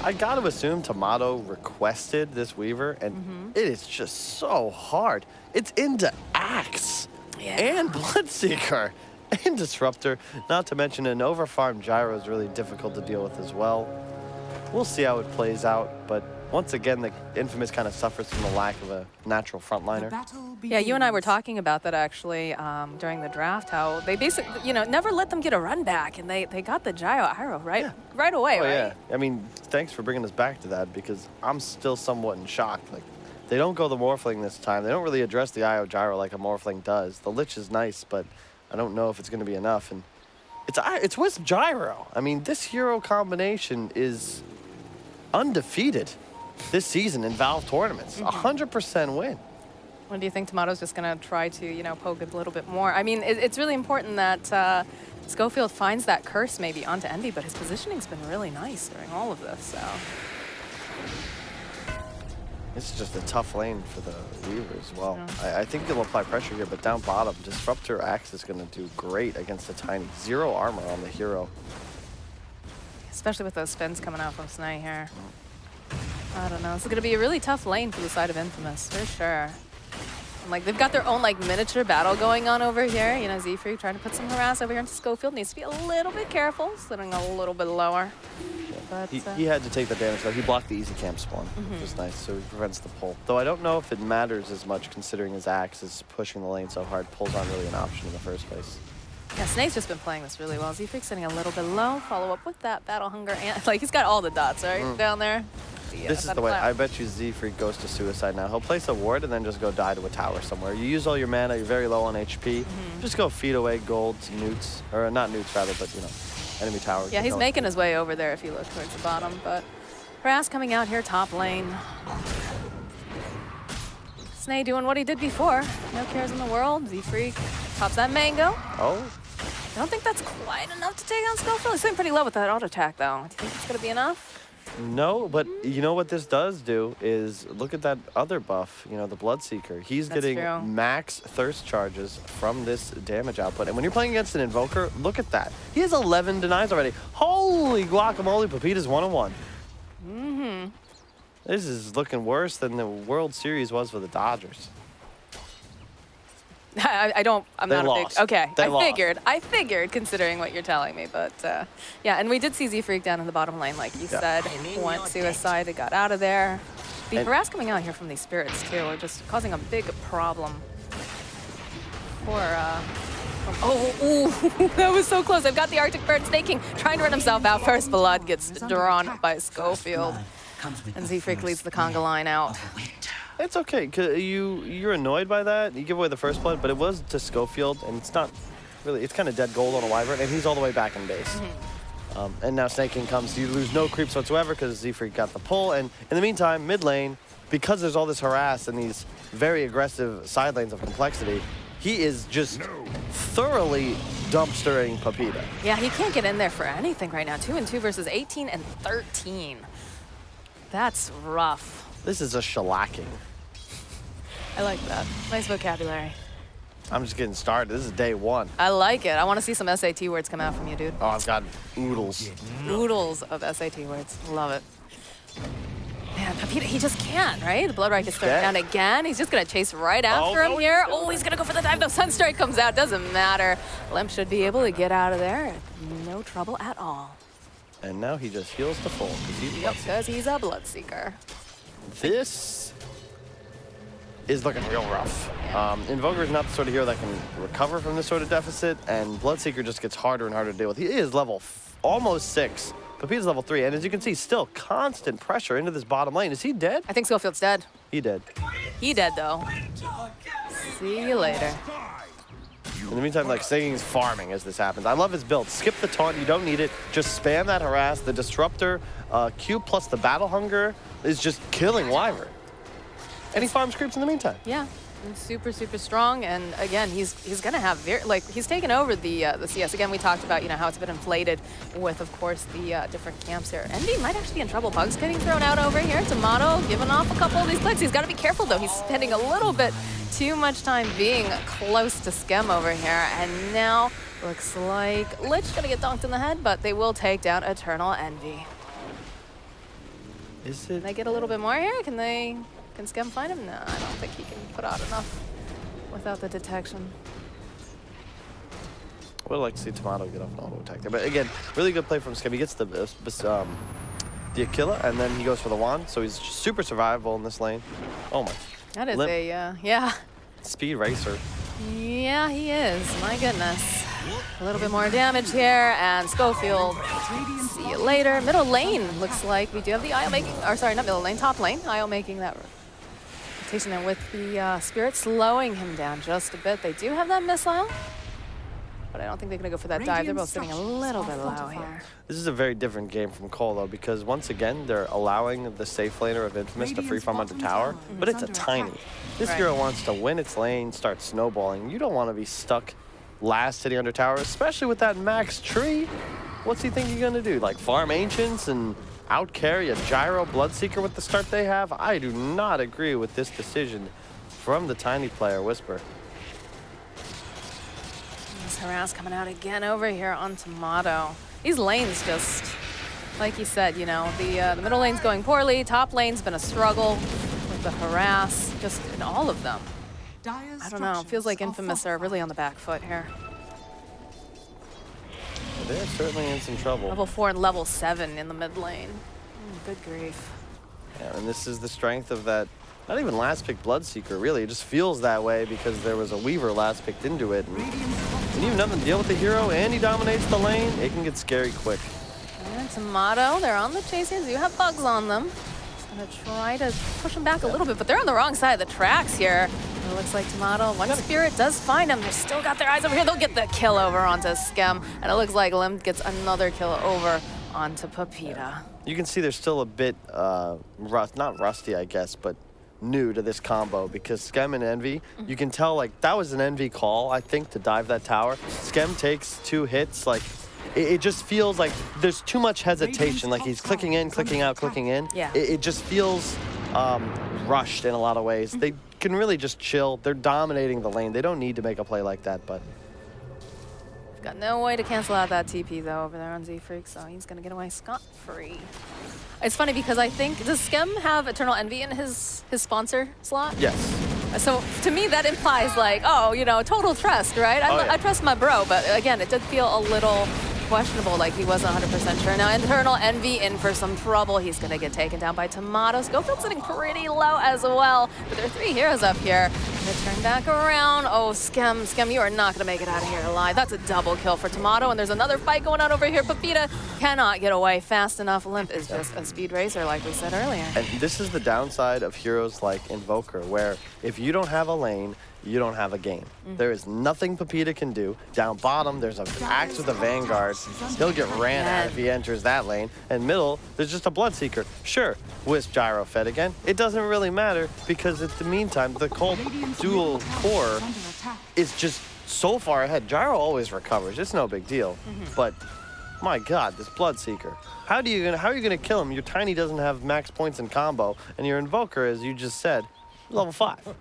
I got to assume Tomato requested this Weaver, and it is just so hard. It's into Axe and Bloodseeker and Disruptor, not to mention an overfarmed Gyro is really difficult to deal with as well. We'll see how it plays out, but once again, the Infamous kind of suffers from the lack of a natural frontliner. Yeah, you and I were talking about that actually during the draft, how they basically, never let them get a run back, and they got the Gyro Arrow right away, right? Yeah, I mean, thanks for bringing us back to that, because I'm still somewhat in shock. Like, they don't go the Morphling this time. They don't really address the IO Gyro like a Morphling does. The Lich is nice, but I don't know if it's going to be enough. And it's Wisp Gyro. I mean, this hero combination is undefeated this season in Valve tournaments. 100% win. Well, do you think Tomato's just going to try to, poke it a little bit more? I mean, it's really important that Schofield finds that curse maybe onto Envy, but his positioning's been really nice during all of this, so. This is just a tough lane for the Weaver as well. I think they'll apply pressure here, but down bottom, Disruptor Axe is going to do great against the Tiny. 0 armor on the hero. Especially with those spins coming out from Snai here. I don't know. This is going to be a really tough lane for the side of Infamous, for sure. And, like, they've got their own like miniature battle going on over here. You know, Z-Free trying to put some harass over here into Schofield. Needs to be a little bit careful, sitting a little bit lower. But, he had to take the damage though. He blocked the easy camp spawn, which was nice, so he prevents the pull. Though I don't know if it matters as much considering his axe is pushing the lane so hard. Pulls aren't really an option in the first place. yeah, Snake's just been playing this really well. Z-Freak's sitting a little bit low. Follow up with that battle hunger and like he's got all the dots right down there. Yeah, this is the way. I bet you Z-Freak goes to suicide now. He'll place a ward and then just go die to a tower somewhere. You use all your mana, you're very low on HP. Just go feed away golds, newts, or not newts rather, but you know, enemy towers. Yeah, he's making his way over there if you look towards the bottom, but Harass coming out here top lane. Snay doing what he did before. No cares in the world. Z-Freak pops that mango. Oh. I don't think that's quite enough to take on Schofield. He's sitting pretty low with that auto attack though. Do you think it's gonna be enough? No, but you know what this does do is look at that other buff, you know, the Bloodseeker. He's That's getting true. max thirst charges from this damage output. And when you're playing against an Invoker, look at that. He has 11 denies already. Holy guacamole, Pepita's 1-on-1. This is looking worse than the World Series was for the Dodgers. I'm not lost. a big, okay, They I figured considering what you're telling me, but yeah, and we did see Z-Freak down in the bottom lane, like you said, went suicide, got out of there. The harass coming out here from these spirits too are just causing a big problem for, that was so close. They've got the Arctic Bird snaking, trying to run himself out. First blood gets drawn by Schofield, and Z-Freak leads the conga line out. It's okay, cause you're annoyed by that. You give away the first blood, but it was to Schofield, and it's not really, it's kind of dead gold on a Wyvern, and he's all the way back in base. And now Snake King comes, you lose no creeps whatsoever because Z-Freak got the pull, and in the meantime, mid lane, because there's all this harass and these very aggressive side lanes of complexity, he is just thoroughly dumpstering Pepita. Yeah, he can't get in there for anything right now. 2-2 versus 18 and 13. That's rough. This is a shellacking. I like that. Nice vocabulary. I'm just getting started. This is day 1. I like it. I want to see some SAT words come out from you, dude. Oh, I've got oodles. Oodles of SAT words. Love it. Man, Pepita, he just can't, right? The Blood Rite gets thrown down again. He's just going to chase right after him here. Oh, he's going to go for the dive, though. Sunstrike comes out. Doesn't matter. Limp should be able to get out of there. No trouble at all. And now he just heals to full Because he's a Bloodseeker. This is looking real rough. Invoker is not the sort of hero that can recover from this sort of deficit, and Bloodseeker just gets harder and harder to deal with. He is level almost 6. Pepita's level 3, and as you can see, still constant pressure into this bottom lane. Is he dead? I think Schofield's dead. He dead. He dead, though. See you later. In the meantime, like, Singing's farming as this happens. I love his build. Skip the taunt, you don't need it. Just spam that harass. The Disruptor, Q plus the Battle Hunger is just killing Wyvern. And he farms creeps in the meantime. Yeah, he's super, super strong. And again, he's gonna have he's taken over the CS. Again, we talked about, you know, how it's been inflated with, of course, the different camps here. Envy might actually be in trouble. Bugs getting thrown out over here. Tomato giving off a couple of these clicks. He's got to be careful though. He's spending a little bit too much time being close to Skem over here. And now looks like Lich gonna get donked in the head, but they will take down Eternal Envy. Is it? Can they get a little bit more here? Can Skem find him? No, I don't think he can put out enough without the detection. I would like to see Tomato get off an auto attack there. But again, really good play from Skem. He gets the Aquila, and then he goes for the wand. So he's super survivable in this lane. Oh my. That is yeah. Speed racer. Yeah, he is. My goodness. A little bit more damage here, and Schofield. See you later. Middle lane looks like we do have the IO making, or sorry, not middle lane, top lane. IO making that rotation, and with the Spirit slowing him down just a bit. They do have that missile, but I don't think they're going to go for that dive. They're both sitting a little bit low here. This is a very different game from Cole, though, because once again, they're allowing the safe laner of Infamous to free farm under tower, but it's a tiny. This hero wants to win its lane, start snowballing. You don't want to be stuck last sitting under tower, especially with that max tree. What's he think he's going to do? Like farm Ancients and out carry a Gyro Bloodseeker with the start they have? I do not agree with this decision from the tiny player, Whisper. This harass coming out again over here on Tomato. These lanes just, like you said, you know, the middle lane's going poorly. Top lane's been a struggle with the harass, just in all of them. I don't know. It feels like Infamous are really on the back foot here. They're certainly in some trouble. Level 4 and level 7 in the mid lane. Good grief. Yeah, and this is the strength of that, not even last pick Bloodseeker, really. It just feels that way because there was a Weaver last picked into it. And when you have nothing to deal with the hero and he dominates the lane, it can get scary quick. And Tomato, they're on the chase here. You have bugs on them. Just gonna try to push them back a little bit, but they're on the wrong side of the tracks here. It looks like Tomato, one Spirit does find them. They've still got their eyes over here. They'll get the kill over onto Skem, and it looks like Limp gets another kill over onto Pepita. You can see they're still a bit, not rusty, I guess, but new to this combo because Skem and Envy, you can tell, like, that was an Envy call, I think, to dive that tower. Skem takes 2 hits, like, it just feels like there's too much hesitation, like he's clicking in, clicking out, clicking in. Yeah. It just feels rushed in a lot of ways. They can really just chill. They're dominating the lane. They don't need to make a play like that, but... Got no way to cancel out that TP, though, over there on Z-Freak, so he's going to get away scot-free. It's funny because I think, does Skem have Eternal Envy in his sponsor slot? Yes. So to me, that implies, like, oh, you know, total trust, right? I trust my bro, but again, it did feel a little questionable, like he wasn't 100% sure. Now, Eternal Envy in for some trouble. He's going to get taken down by Tomato. Schofield sitting pretty low as well, but there are 3 heroes up here. Gonna turn back around. Oh, Skem, you are not going to make it out of here alive. That's a double kill for Tomato, and there's another fight going on over here. Pepita cannot get away fast enough. Limp is just a speed racer, like we said earlier. And this is the downside of heroes like Invoker, where if you don't have a lane, you don't have a game. There is nothing Pepita can do. Down bottom, there's an Axe with a Vanguard. He'll get ran at if he enters that lane. And middle, there's just a Bloodseeker. Sure, Wisp Gyro fed again. It doesn't really matter because in the meantime, the cold dual core is just so far ahead. Gyro always recovers. It's no big deal. But my God, this Bloodseeker. How are you gonna kill him? Your Tiny doesn't have max points in combo, and your Invoker, as you just said, level 5.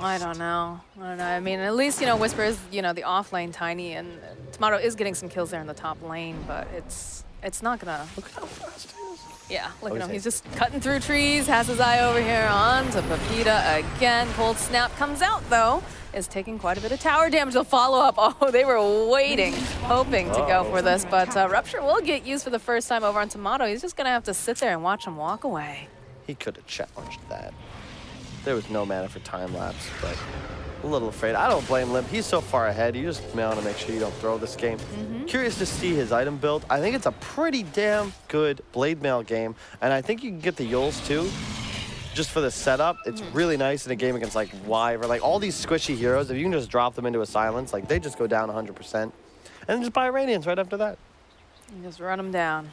I don't know. I mean, at least, you know, Whisper is, you know, the off-lane Tiny, and Tomato is getting some kills there in the top lane, but it's not gonna... Look how fast he is. Yeah, look at him. He's just cutting through trees, has his eye over here on to Pepita again. Cold Snap comes out, though. Is taking quite a bit of tower damage. They'll follow up. Oh, they were waiting, hoping to go for this, but Rupture will get used for the first time over on Tomato. He's just gonna have to sit there and watch him walk away. He could have challenged that. There was no mana for time lapse, but a little afraid. I don't blame Limp. He's so far ahead. You just want to make sure you don't throw this game. Curious to see his item build. I think it's a pretty damn good Blade Mail game, and I think you can get the Yules too. Just for the setup, it's really nice in a game against like Wyvern, like all these squishy heroes. If you can just drop them into a silence, like they just go down 100%, and then just buy Radiance right after that. You just run them down.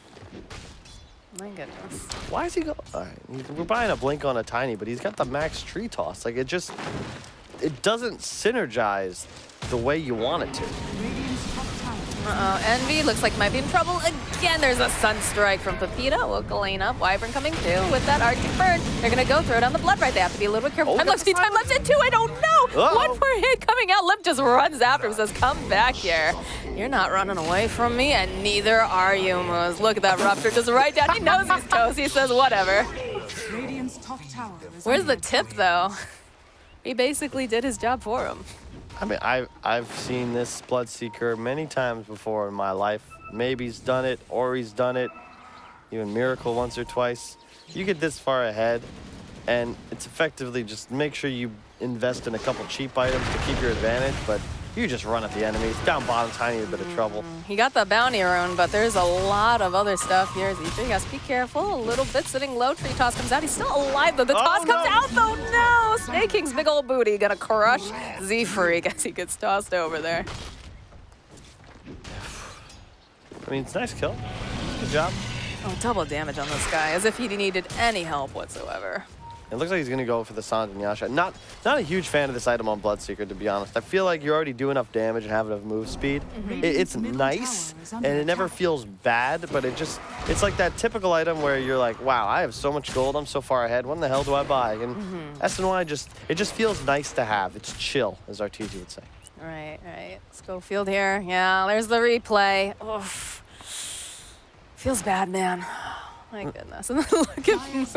My goodness. Why is he go? All right, we're buying a Blink on a Tiny, but he's got the max tree toss. Like it doesn't synergize the way you want it to. Envy looks like might be in trouble again. There's a Sunstrike from Pepita. Woke lane up. Wyvern coming too with that Arctic Burn. They're gonna go throw down the blood right. They have to be a little bit careful. Time lapse in 2. I don't know. One more hit coming out. Limp just runs after him, says, "Come back here. You're not running away from me, and neither are you, Moose." Look at that Rupture just right down. He knows he's toast. He says, "Whatever." Where's the tip though? He basically did his job for him. I mean, I've seen this Bloodseeker many times before in my life. Maybe's done it, Ori's done it, even Miracle once or twice. You get this far ahead, and it's effectively just make sure you invest in a couple cheap items to keep your advantage, but you just run at the enemies. Down bottom, Tiny, a bit of trouble. He got the bounty rune, but there's a lot of other stuff here. Z3 has to be careful. A little bit sitting low. Tree Toss comes out. He's still alive, though. The toss comes out, though. No! Snake King's big old booty gonna crush Z-Freak as he gets tossed over there. I mean, it's a nice kill. Good job. Oh, double damage on this guy, as if he needed any help whatsoever. It looks like he's going to go for the Sanj and Yasha. Not a huge fan of this item on Bloodseeker, to be honest. I feel like you already do enough damage and have enough move speed. It's nice, and it never feels bad, but it's like that typical item where you're like, wow, I have so much gold, I'm so far ahead, when the hell do I buy? And SNY it just feels nice to have. It's chill, as RTG would say. Right. Schofield here. Yeah, there's the replay. Oof. Feels bad, man. My goodness. And then look at Moose.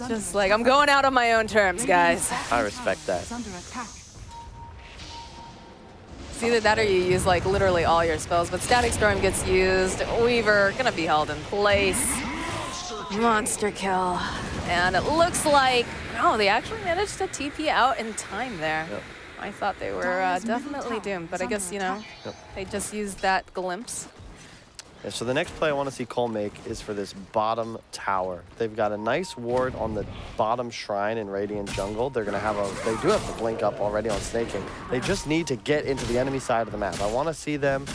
Just like, I'm going out on my own terms, guys. I respect that. It's either that or you use like literally all your spells, but Static Storm gets used. Weaver gonna be held in place. Monster kill. And it looks like, no, they actually managed to TP out in time there. Yep. I thought they were definitely doomed, but I guess, they just used that glimpse. Yeah, so the next play I want to see Cole make is for this bottom tower. They've got a nice ward on the bottom shrine in Radiant Jungle. They do have the blink up already on Snaking. They just need to get into the enemy side of the map. I want to see them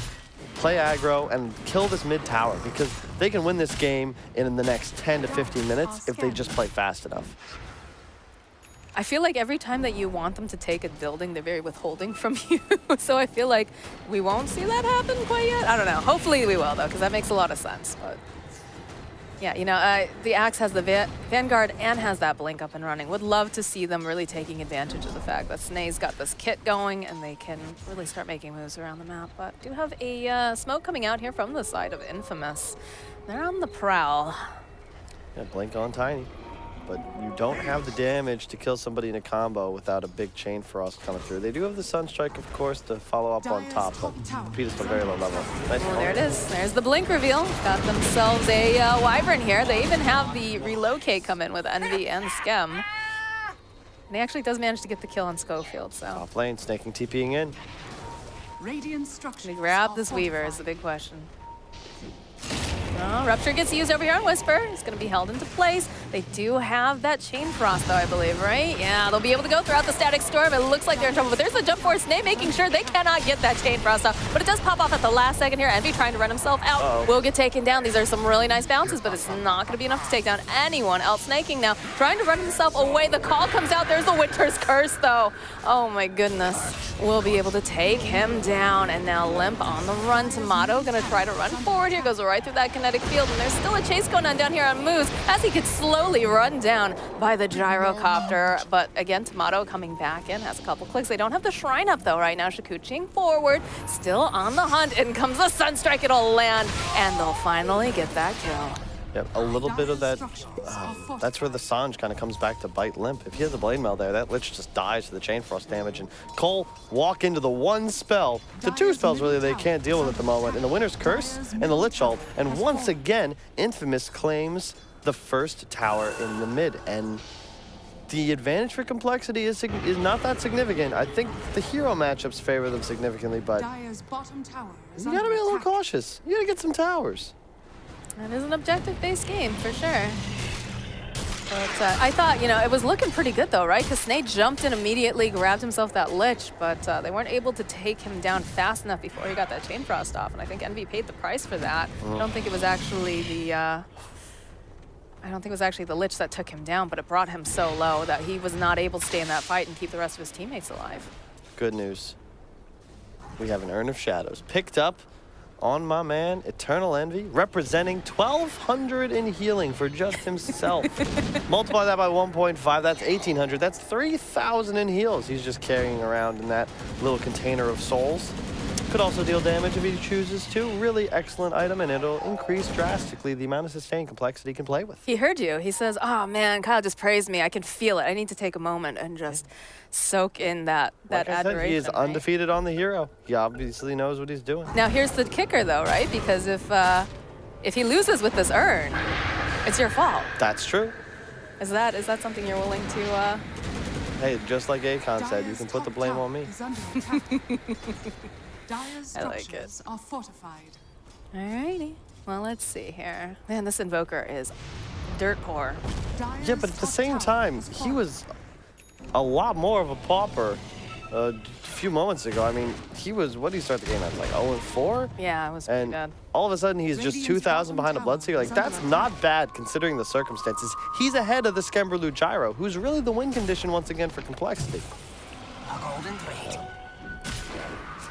play aggro and kill this mid tower because they can win this game in the next 10 to 15 minutes if they just play fast enough. I feel like every time that you want them to take a building, they're very withholding from you. So I feel like we won't see that happen quite yet. I don't know. Hopefully we will, though, because that makes a lot of sense. But yeah, the Axe has the Vanguard and has that blink up and running. Would love to see them really taking advantage of the fact that Snae's got this kit going and they can really start making moves around the map. But do have a smoke coming out here from the side of Infamous. They're on the prowl. Yeah, blink on Tiny. But you don't have the damage to kill somebody in a combo without a big Chain Frost coming through. They do have the Sunstrike, of course, to follow up on top, but Pete is still very low level. Nice. Well, there it is. There's the blink reveal. Got themselves a Wyvern here. They even have the relocate come in with Envy and Skem. And he actually does manage to get the kill on Schofield, so. Off lane, Snaking TPing in. Can we grab this Weaver is the big question. Oh, Rupture gets used over here on Whisper. It's going to be held into place. They do have that Chain Frost, though, I believe, right? Yeah, they'll be able to go throughout the Static Storm. It looks like they're in trouble, but there's the jump force. Snae making sure they cannot get that Chain Frost off. But it does pop off at the last second here. Envy trying to run himself out. Will get taken down. These are some really nice bounces, but it's not going to be enough to take down anyone else. Snaking now, trying to run himself away. The call comes out. There's the Winter's Curse, though. Oh, my goodness. We'll be able to take him down. And now Limp on the run. Tomato going to try to run forward here. Goes right through that kinetic field, and there's still a chase going on down here on Moose as he gets slowly run down by the gyrocopter. But again, Tomato coming back in, has a couple clicks. They don't have the shrine up though right now. Shikuchiing forward, still on the hunt. In comes the Sunstrike, it'll land, and they'll finally get that kill. Yep, a little bit of that. That's where the Sanj kind of comes back to bite Limp. If he has a Blade Mail there, that Lich just dies to the Chain Frost damage. And Cole walk into the one spell, the two spells really they can't deal with at the moment, and the Winter's Curse and the Lich ult. And once again, Infamous claims the first tower in the mid. And the advantage for CompLexity is not that significant. I think the hero matchups favor them significantly, but you gotta be a little cautious. You gotta get some towers. That is an objective-based game, for sure. But I thought, it was looking pretty good, though, right? Because Snae jumped in immediately, grabbed himself that Lich, but they weren't able to take him down fast enough before he got that Chain Frost off, and I think Envy paid the price for that. I don't think it was actually the Lich that took him down, but it brought him so low that he was not able to stay in that fight and keep the rest of his teammates alive. Good news. We have an Urn of Shadows picked up on my man, Eternal Envy, representing 1,200 in healing for just himself. Multiply that by 1.5, that's 1,800. That's 3,000 in heals he's just carrying around in that little container of souls. Could also deal damage if he chooses to. Really excellent item, and it'll increase drastically the amount of sustain CompLexity can play with. He heard you. He says, oh man, Kyle just praised me. I can feel it. I need to take a moment and just soak in that adoration. He is undefeated on the hero. He obviously knows what he's doing. Now here's the kicker though, right? Because if he loses with this urn, it's your fault. That's true. Is that something you're willing to Hey, just like Akon said, you can put the blame on me. I like it. Alrighty. Well, let's see here. Man, this Invoker is dirt poor. Yeah, but at the same time, he was a lot more of a pauper few moments ago, I mean, he was, what did he start the game at? Like 0-4? Yeah, it was pretty bad. All of a sudden, he's just 2,000 behind a Bloodseeker. Like, that's not bad considering the circumstances. He's ahead of the Skemberlu Gyro, who's really the win condition once again for CompLexity.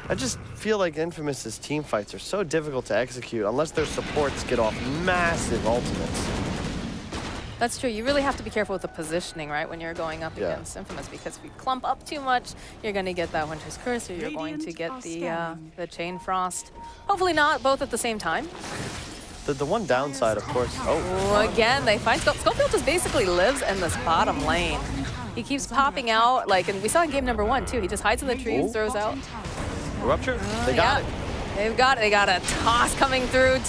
I just feel like Infamous's team fights are so difficult to execute unless their supports get off massive ultimates. That's true. You really have to be careful with the positioning, right, when you're going up against Infamous, because if you clump up too much, you're going to get that Winter's Curse, or you're going to get the Chain Frost. Hopefully not both at the same time. The one downside, of course. Oh, again, they find Schofield just basically lives in this bottom lane. He keeps popping out, like, and we saw in game number 1 too. He just hides in the trees, throws out. Rupture? They got it. They've got it. They got a toss coming through to,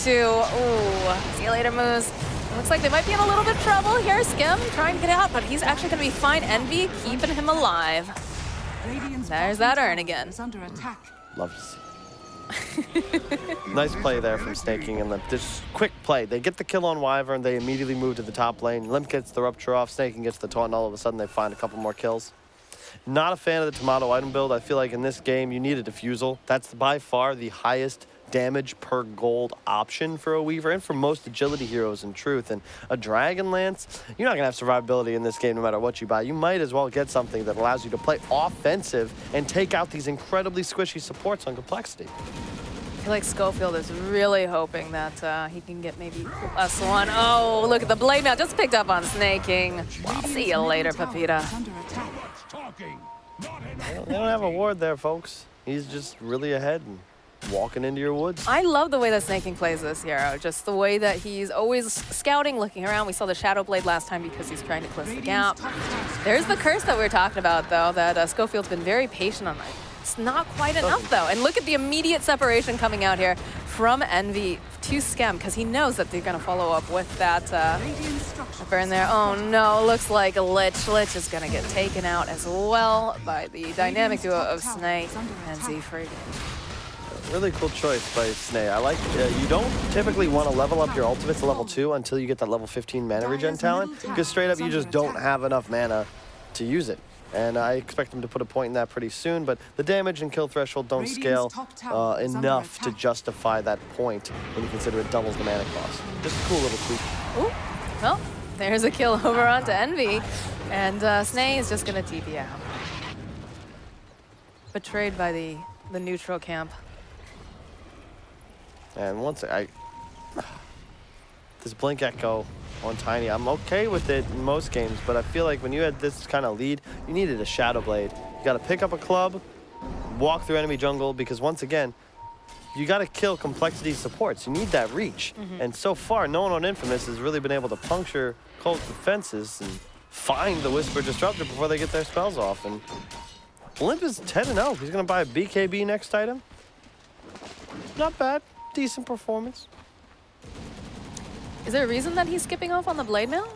see you later, Moose. Looks like they might be in a little bit of trouble here. Skim trying to get out, but he's actually going to be fine. Envy keeping him alive. There's that urn again. Love to see. Nice play there from Snaking and Limp. Just quick play. They get the kill on Wyvern. They immediately move to the top lane. Limp gets the Rupture off. Snaking gets the taunt, and all of a sudden they find a couple more kills. Not a fan of the Tomato item build. I feel like in this game you need a Diffusal. That's by far the highest damage per gold option for a Weaver and for most agility heroes in truth. And a Dragon Lance, you're not going to have survivability in this game no matter what you buy. You might as well get something that allows you to play offensive and take out these incredibly squishy supports on CompLexity. I feel like Schofield is really hoping that he can get maybe +1. Oh, look at the blade now. Just picked up on Snaking. Well, see you later, Pepita. They don't have a ward there, folks. He's just really ahead and walking into your woods. I love the way that Snaking plays this hero. Just the way that he's always scouting, looking around. We saw the Shadow Blade last time because he's trying to close the gap. There's the curse that we were talking about, though, that Schofield's been very patient on. It's not quite enough, though. And look at the immediate separation coming out here from Envy to Skem, because he knows that they're going to follow up with that burn there. Oh, no. Looks like Lich. Lich is going to get taken out as well by the dynamic duo of Snake and Siegfried. Really cool choice by Snay. I like, you don't typically want to level up your ultimate to level 2 until you get that level 15 mana regen talent, because straight up you just don't have enough mana to use it. And I expect them to put a point in that pretty soon, but the damage and kill threshold don't scale enough to justify that point when you consider it doubles the mana cost. Just a cool little tweak. Ooh, well, there's a kill over onto Envy, and Snay is just going to TP out. Betrayed by the neutral camp. And once this Blink Echo on Tiny, I'm okay with it in most games, but I feel like when you had this kind of lead, you needed a Shadow Blade. You got to pick up a club, walk through enemy jungle, because once again, you got to kill CompLexity supports. You need that reach. And so far, no one on Infamous has really been able to puncture Cold's defenses and find the Whisper Disruptor before they get their spells off. And Limp is 10-0. He's going to buy a BKB next item. Not bad. Decent performance. Is there a reason that he's skipping off on the blade now?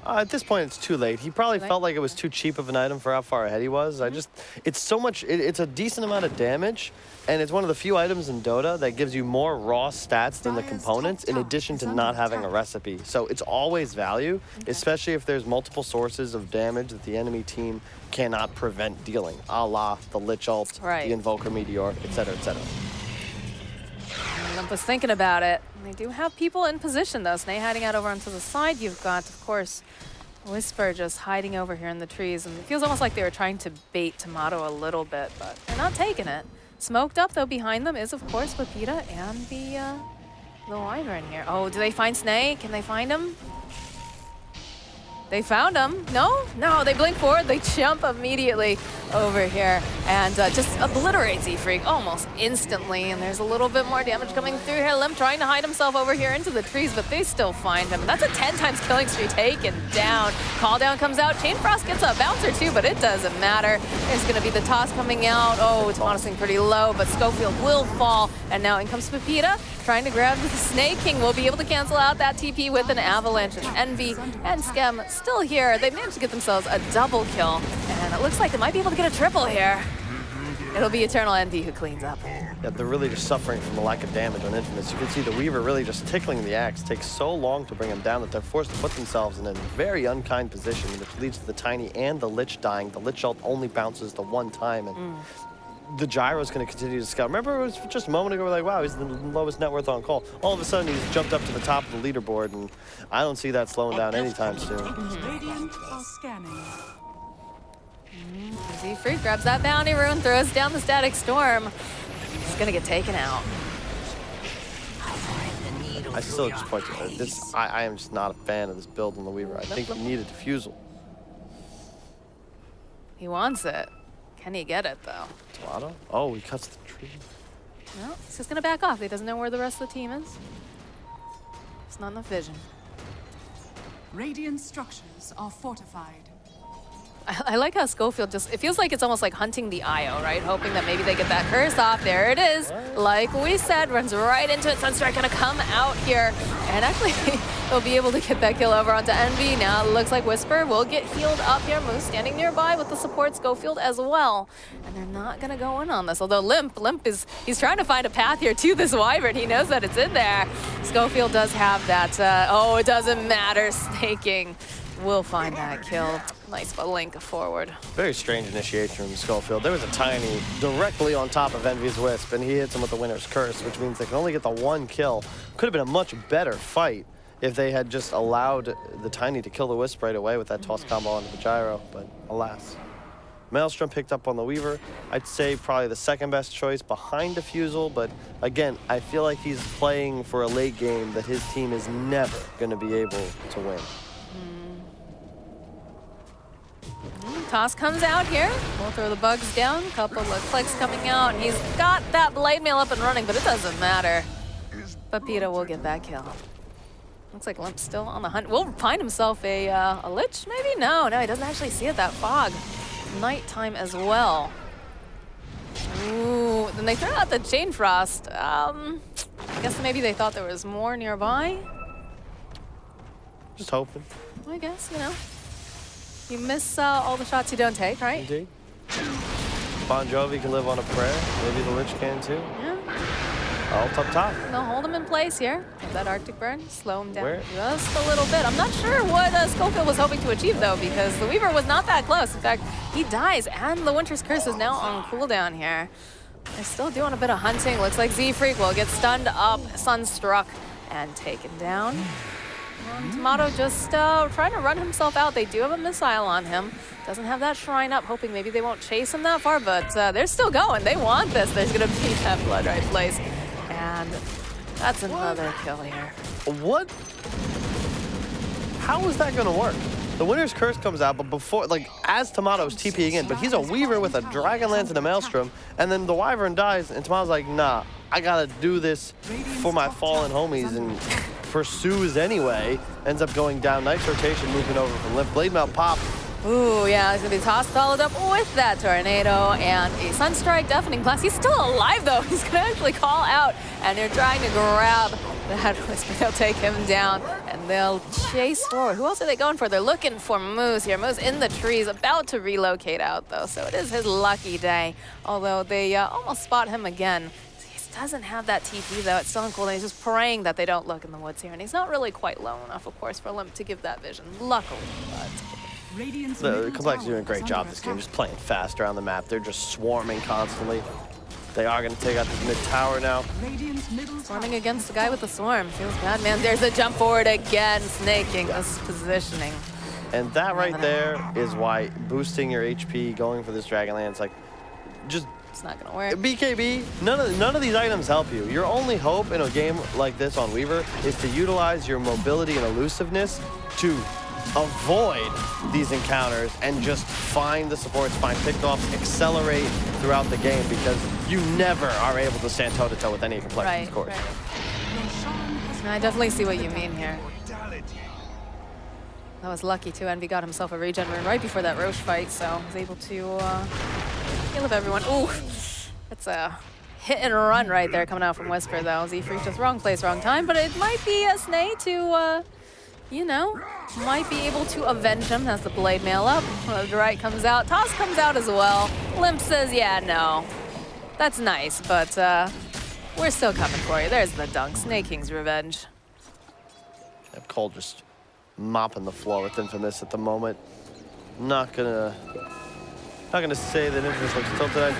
At this point, it's too late. He probably felt like it was too cheap of an item for how far ahead he was. It's so much, it's a decent amount of damage, and it's one of the few items in Dota that gives you more raw stats than the components, in addition to not having a recipe. So it's always value, especially if there's multiple sources of damage that the enemy team cannot prevent dealing, a la the Lich ult, the Invoker Meteor, etc., etc. Limp was thinking about it. They do have people in position, though. Snay hiding out over onto the side. You've got, of course, Whisper just hiding over here in the trees. And it feels almost like they were trying to bait Tomato a little bit, but they're not taking it. Smoked up, though, behind them is, of course, Pepita and the Wyvern here. Oh, do they find Snay? Can they find him? They found him. No, they blink forward. They jump immediately over here and just obliterate Siegfried almost instantly. And there's a little bit more damage coming through here. Limp trying to hide himself over here into the trees, but they still find him. That's a 10 times killing streak taken down. Call down comes out. Chain Frost gets a bouncer too, but it doesn't matter. There's going to be the toss coming out. Oh, Tomato's pretty low, but Schofield will fall. And now in comes Pepita, trying to grab the Snake King. Will be able to cancel out that TP with an avalanche. And Envy and Skem still here. They managed to get themselves a double kill, and it looks like they might be able to get a triple here. It'll be Eternal Envy who cleans up. Yeah, they're really just suffering from the lack of damage on Infamous. You can see the Weaver really just tickling the axe. It takes so long to bring him down that they're forced to put themselves in a very unkind position, which leads to the Tiny and the Lich dying. The Lich ult only bounces the one time, and the gyro's going to continue to scout. Remember, it was just a moment ago, we're like, wow, he's the lowest net worth on call. All of a sudden, he's jumped up to the top of the leaderboard, and I don't see that slowing down anytime soon. Radiant are scanning. Z-Freak grabs that bounty rune, throws down the static storm. He's gonna get taken out. I still just point to this. I am just not a fan of this build on the Weaver. I think he needed defusal. He wants it. Can he get it though? Tomato? Oh, he cuts the tree. No, he's just gonna back off. He doesn't know where the rest of the team is. It's not enough vision. Radiant structures are fortified. I like how Schofield just, it feels like it's almost like hunting the IO, right? Hoping that maybe they get that curse off. There it is. Like we said, runs right into it. Sunstrike gonna come out here. And actually, they'll be able to get that kill over onto Envy. Now it looks like Whisper will get healed up here. Moose standing nearby with the support Schofield as well. And they're not gonna go in on this. Although Limp he's trying to find a path here to this Wyvern. He knows that it's in there. Schofield does have that, oh, it doesn't matter, snaking. Will find that kill. Nice blink forward. Very strange initiation from Schofield. There was a tiny directly on top of Envy's Wisp, and he hits him with the Winner's Curse, which means they can only get the one kill. Could have been a much better fight if they had just allowed the Tiny to kill the Wisp right away with that toss combo onto the gyro, but alas. Maelstrom picked up on the Weaver. I'd say probably the second best choice behind Defusal, but again, I feel like he's playing for a late game that his team is never going to be able to win. Toss comes out here. We'll throw the bugs down. Couple of clicks coming out. And he's got that blade mail up and running, but it doesn't matter. But Peta will get that kill. Looks like Limp's still on the hunt. Will find himself a Lich, maybe? No, he doesn't actually see it, that fog. Nighttime as well. Ooh, then they throw out the Chain Frost. I guess maybe they thought there was more nearby. Just hoping. I guess, you know. You miss all the shots you don't take, right? Indeed. Bon Jovi can live on a prayer. Maybe the Lich can too. Yeah. Alt up top. They'll hold him in place here. Get that Arctic Burn, slow him down Where? just a little bit. I'm not sure what Schofield was hoping to achieve though, because the Weaver was not that close. In fact, he dies, and the Winter's Curse is now on cooldown here. They're still doing a bit of hunting. Looks like Z-Freak will get stunned up, Sunstruck, and taken down. Tomato just trying to run himself out. They do have a missile on him. Doesn't have that shrine up, hoping maybe they won't chase him that far, but they're still going. They want this. There's going to be that Blood Right place. And that's another kill here. What? How is that going to work? The Winner's Curse comes out, but before, like, as Tomato's TPing in, but he's a Weaver with a Dragonlance and a Maelstrom, and then the Wyvern dies, and Tomato's like, nah, I got to do this for my fallen homies, and pursues anyway, ends up going down. Nice rotation moving over from Limp. Blade Mail pop. Ooh, yeah, it's gonna be tossed, followed up with that Tornado and a Sunstrike Deafening Blast. He's still alive though. He's gonna actually call out, and they're trying to grab that Whisper. They'll take him down, and they'll chase forward. Who else are they going for? They're looking for Moose here. Moose in the trees, about to relocate out though, so it is his lucky day. Although they almost spot him again. Doesn't have that TP though. It's still on cooldown. He's just praying that they don't look in the woods here, and he's not really quite low enough, of course, for Limp to give that vision. Luckily, but the CompLexity doing a great job this game, just playing fast around the map. They're just swarming constantly. They are going to take out this mid tower now. Swarming against the guy with the swarm. Feels bad, man. There's a jump forward again, snaking this positioning. And that right there is why boosting your HP, going for this Dragonlance, like, just. It's not gonna work. BKB, none of these items help you. Your only hope in a game like this on Weaver is to utilize your mobility and elusiveness to avoid these encounters and just find the supports, find pickoffs, accelerate throughout the game, because you never are able to stand toe-to-toe with any of CompLexity's cores. Right. I definitely see what you mean here. That was lucky too. Envy got himself a regen rune right before that Roche fight, so was able to heal up everyone. Ooh, that's a hit and run right there coming out from Whisper though. Z-Freak just wrong place, wrong time, but it might be a Snay to, you know, might be able to avenge him. That's the blade mail up. The right comes out. Toss comes out as well. Limp says, yeah, no. That's nice, but we're still coming for you. There's the dunk. Snake King's revenge. Yep, Cole just mopping the floor with Infamous at the moment. Not gonna say that Infamous looks tilted.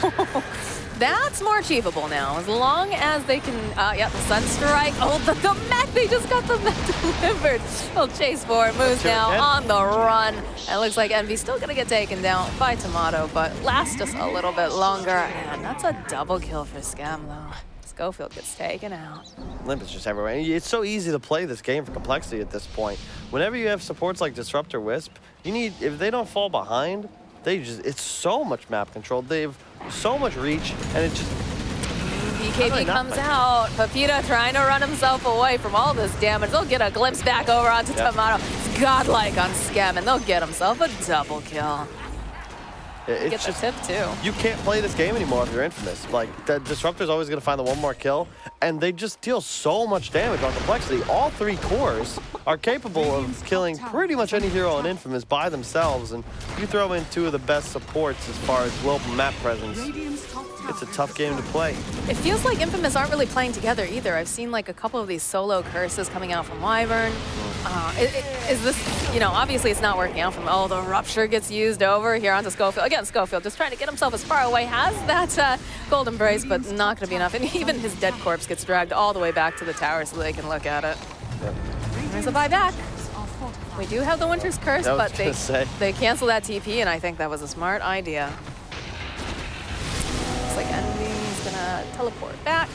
That's more achievable now, as long as they can, yeah, the Sunstrike. Oh, the mech, they just got the mech delivered. Well, chase forward, moves now on the run. And it looks like Envy's still gonna get taken down by Tomato, but lasts just a little bit longer. And that's a double kill for Scam, though. Schofield gets taken out. Limp is just everywhere. And it's so easy to play this game for CompLexity at this point. Whenever you have supports like Disruptor Wisp, you need, if they don't fall behind, it's so much map control. They have so much reach, and it just... BKB comes out. Pepita trying to run himself away from all this damage. They'll get a glimpse back over onto Tomato. It's godlike on Scam, and they'll get himself a double kill. It's get the tip, too. You can't play this game anymore if you're Infamous. Like, the Disruptor's always going to find the one more kill, and they just deal so much damage on CompLexity. All 3 cores are capable of killing pretty much any hero in Infamous by themselves, and you throw in 2 of the best supports as far as global map presence. It's a tough game to play. It feels like Infamous aren't really playing together either. I've seen like a couple of these solo curses coming out from Wyvern. Is this, you know, obviously it's not working out from, oh, the Rupture gets used over here onto Schofield. Again, Schofield just trying to get himself as far away, has that Golden Brace, but not going to be enough. And even his dead corpse gets dragged all the way back to the tower so they can look at it. Yep. There's a buyback. We do have the Winter's Curse, but they cancel that TP, and I think that was a smart idea. Looks like Envy's gonna teleport back.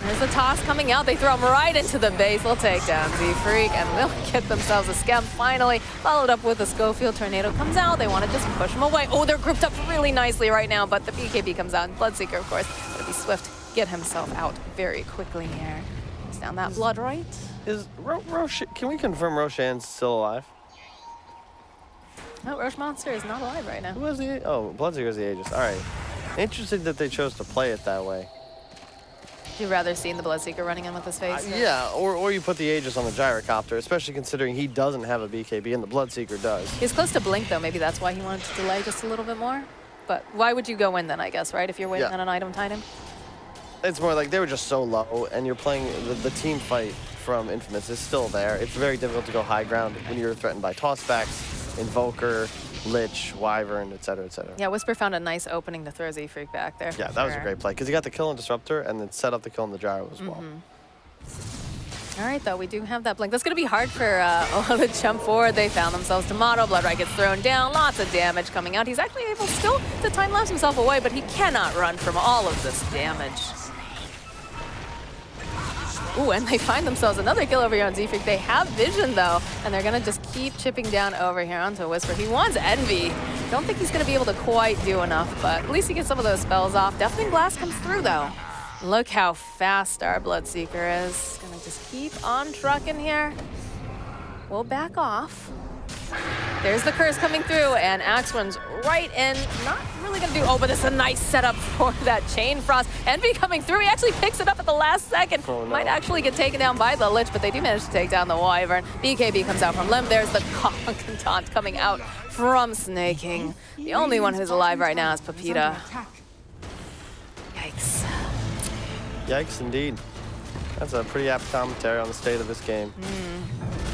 There's the toss coming out. They throw him right into the base. They'll take down Z-Freak, and they'll get themselves a Scam finally. Followed up with a Schofield. Tornado comes out. They want to just push him away. Oh, they're grouped up really nicely right now, but the BKB comes out. And Bloodseeker, of course, gonna be swift. Get himself out very quickly here. He's down that blood right. Is can we confirm Roshan's still alive? No, Roche Monster is not alive right now. Who was the... Oh, Bloodseeker's the Aegis. All right. Interesting that they chose to play it that way. You'd rather seen the Bloodseeker running in with his face? Yeah, or you put the Aegis on the Gyrocopter, especially considering he doesn't have a BKB and the Bloodseeker does. He's close to Blink, though. Maybe that's why he wanted to delay just a little bit more. But why would you go in then, I guess, right? If you're waiting on an item item? It's more like they were just so low, and you're playing the team fight from Infamous is still there. It's very difficult to go high ground when you're threatened by tossbacks, Invoker, Lich, Wyvern, etc., etc. Yeah, Whisper found a nice opening to throw Z-Freak back there. Yeah, that was a great play, because he got the kill on Disruptor and then set up the kill on the Gyro as well. All right, though, we do have that Blink. That's going to be hard for a lot of jump forward. They found themselves Tomato. Bloodright gets thrown down. Lots of damage coming out. He's actually able still to time-lapse himself away, but he cannot run from all of this damage. Ooh, and they find themselves another kill over here on Z-Freak. They have vision, though, and they're going to just keep chipping down over here onto Whisper. He wants Envy. Don't think he's going to be able to quite do enough, but at least he gets some of those spells off. Deafening Blast comes through, though. Look how fast our Bloodseeker is. Going to just keep on trucking here. We'll back off. There's the curse coming through, and Axe runs right in. Not really going to do... Oh, but it's a nice setup for that Chain Frost. Envy coming through. He actually picks it up at the last second. Oh, no. Might actually get taken down by the Lich, but they do manage to take down the Wyvern. BKB comes out from Limb. There's the Taunt coming out from Snaking. The only one who's alive right now is Pepita. Yikes. Yikes, indeed. That's a pretty apt commentary on the state of this game.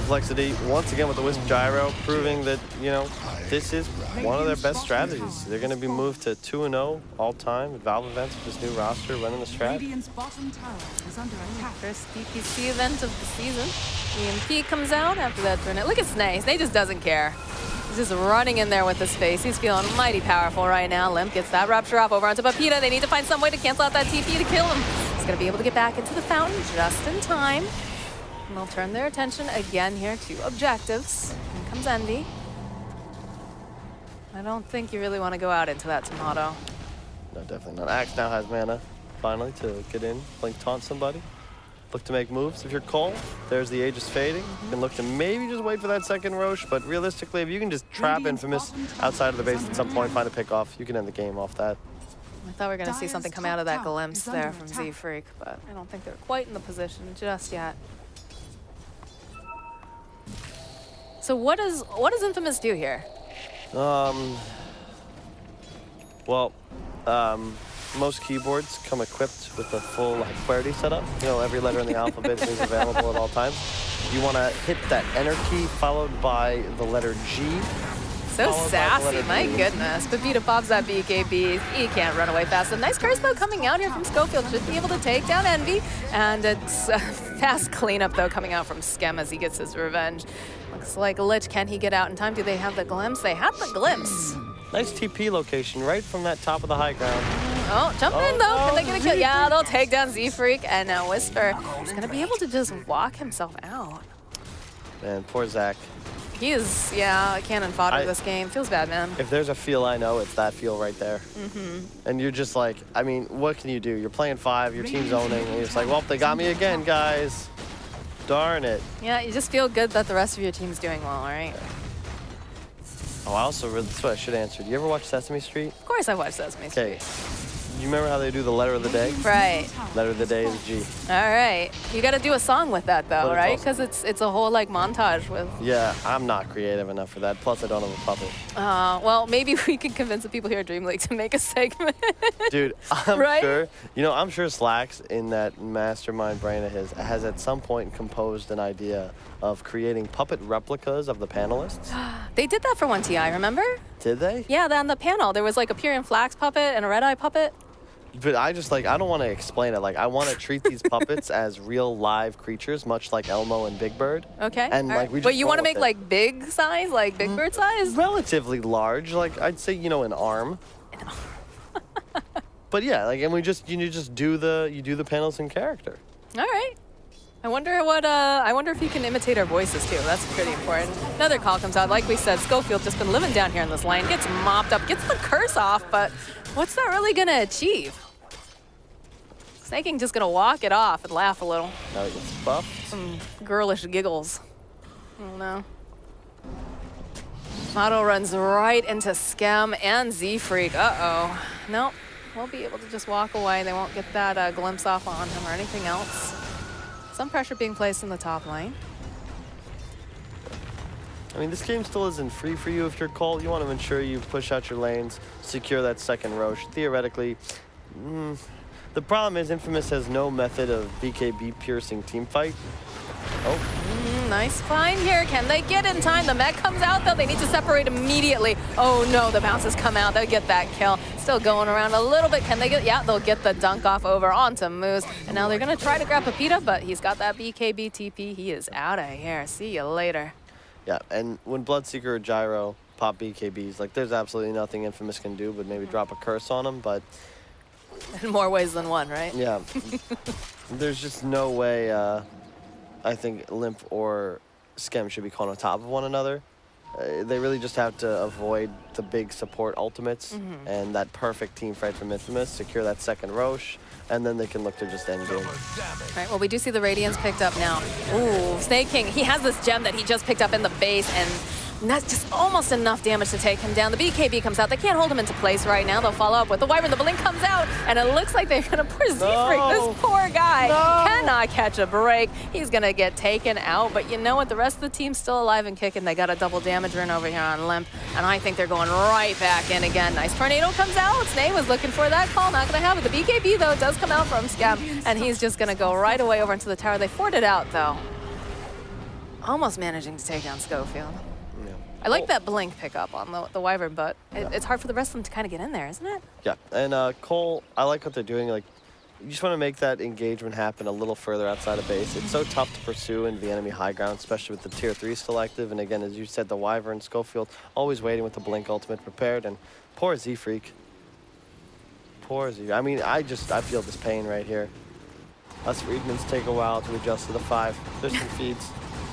CompLexity, once again with the Wisp Gyro, proving that, you know, this is one of their best strategies. They're going to be moved to 2-0 all-time at Valve events with this new roster running the strat. First DPC event of the season. EMP comes out after that tournament. Look at Snay. Snay just doesn't care. He's just running in there with his face. He's feeling mighty powerful right now. Limp gets that Rupture off over onto Pepita. They need to find some way to cancel out that TP to kill him. He's going to be able to get back into the fountain just in time. And they'll turn their attention again here to objectives. Here comes Envy. I don't think you really want to go out into that Tomato. No, definitely not. Axe now has mana, finally, to get in, Blink taunt somebody. Look to make moves. If you're Cole, there's the Aegis fading. You can look to maybe just wait for that second Roche, but realistically, if you can just trap Infamous outside of the base at some point, find a pick off, you can end the game off that. I thought we were going to see something come out of that glimpse there from Z-Freak, but I don't think they're quite in the position just yet. So what does Infamous do here? Most keyboards come equipped with a full QWERTY setup. You know, every letter in the alphabet is available at all times. You want to hit that enter key followed by the letter G So sassy, my goodness. Pepita pops that BKB. He can't run away fast. A nice curse, though, coming out here from Schofield. Should be able to take down Envy. And it's a fast cleanup, though, coming out from Skem as he gets his revenge. Looks like Lich. Can he get out in time? Do they have the glimpse? They have the glimpse. Nice TP location right from that top of the high ground. Oh, jump in, though. Can they get a kill? Yeah, they'll take down Z-Freak. And now Whisper is going to be able to just walk himself out. Man, poor Zach. He is, yeah, cannon fodder this game. Feels bad, man. If there's a feel I know, it's that feel right there. And you're just like, I mean, what can you do? You're playing 5, your team's owning, and you're just like, well, they got me again, guys. Darn it. Yeah, you just feel good that the rest of your team's doing well, all right? Oh, I also, that's what I should answer. Do you ever watch Sesame Street? Of course I watch Sesame Street. You remember how they do the letter of the day? Right. Letter of the day is G. All right. You got to do a song with that, though, right? Because it's a whole, like, montage with... Yeah, I'm not creative enough for that. Plus, I don't have a puppet. Well, maybe we can convince the people here at DreamLeague to make a segment. Dude, I'm Right? sure. You know, I'm sure Slacks in that mastermind brain of his has at some point composed an idea of creating puppet replicas of the panelists. They did that for 1TI, remember? Did they? Yeah, on the panel. There was, like, a Pyrian Flax puppet and a Red Eye puppet. But I just, like, I don't want to explain it. Like, I want to treat these puppets as real live creatures, much like Elmo and Big Bird. Okay. And, like, we just Wait, you want to roll make, with like, big size? Like, Big Bird size? relatively large, like, I'd say, you know, an arm. But yeah, like, and you just do the panels in character. All right. I wonder if you can imitate our voices too. That's pretty important. Another call comes out. Like we said, Schofield just been living down here in this lane. Gets mopped up, gets the curse off, but what's that really gonna achieve? Snaking just gonna walk it off and laugh a little. Now he gets buffed. Some girlish giggles. I don't know. Motto runs right into Skem and Z-Freak. Uh-oh. Nope. We'll be able to just walk away. They won't get that glimpse off on him or anything else. Some pressure being placed in the top lane. I mean, this game still isn't free for you if you're Colt. You want to ensure you push out your lanes, secure that second Roche. Theoretically, the problem is Infamous has no method of BKB piercing team fight. Oh. Nice find here. Can they get in time? The mech comes out, though. They need to separate immediately. Oh, no. The bounces come out. They'll get that kill. Still going around a little bit. Can they get... Yeah, they'll get the dunk off over onto Moose. And now they're going to try to grab Pepita, but he's got that BKB TP. He is out of here. See you later. Yeah, and when Bloodseeker or Gyro pop BKBs, like, there's absolutely nothing Infamous can do but maybe drop a curse on them, but... In more ways than one, right? Yeah. There's just no way... I think Limp or Skem should be caught on top of one another. They really just have to avoid the big support ultimates and that perfect team fight from Infamous, secure that second Roche, and then they can look to just end game. All right, well, we do see the Radiance picked up now. Ooh, Snake King, he has this gem that he just picked up in the base, and that's just almost enough damage to take him down. The BKB comes out. They can't hold him into place right now. They'll follow up with the Wyvern. The blink comes out, and it looks like they're going to poor Z-Freak. This poor guy cannot catch a break. He's going to get taken out, but you know what? The rest of the team's still alive and kicking. They got a double damage run over here on Limp, and I think they're going right back in again. Nice tornado comes out. Snake was looking for that call. Not going to have it. The BKB, though, does come out from Scam, and he's just going to go right away over into the tower. They fought it out, though. Almost managing to take down Schofield. I like that blink pickup on the Wyvern, but it's hard for the rest of them to kind of get in there, isn't it? Yeah, and Cole, I like what they're doing. Like, you just want to make that engagement happen a little further outside of base. It's so tough to pursue into the enemy high ground, especially with the tier 3 still active. And again, as you said, the Wyvern, Schofield, always waiting with the blink ultimate prepared. And poor Z-Freak. Poor Z. I mean, I feel this pain right here. Us Friedmans take a while to adjust to the 5. There's some feeds.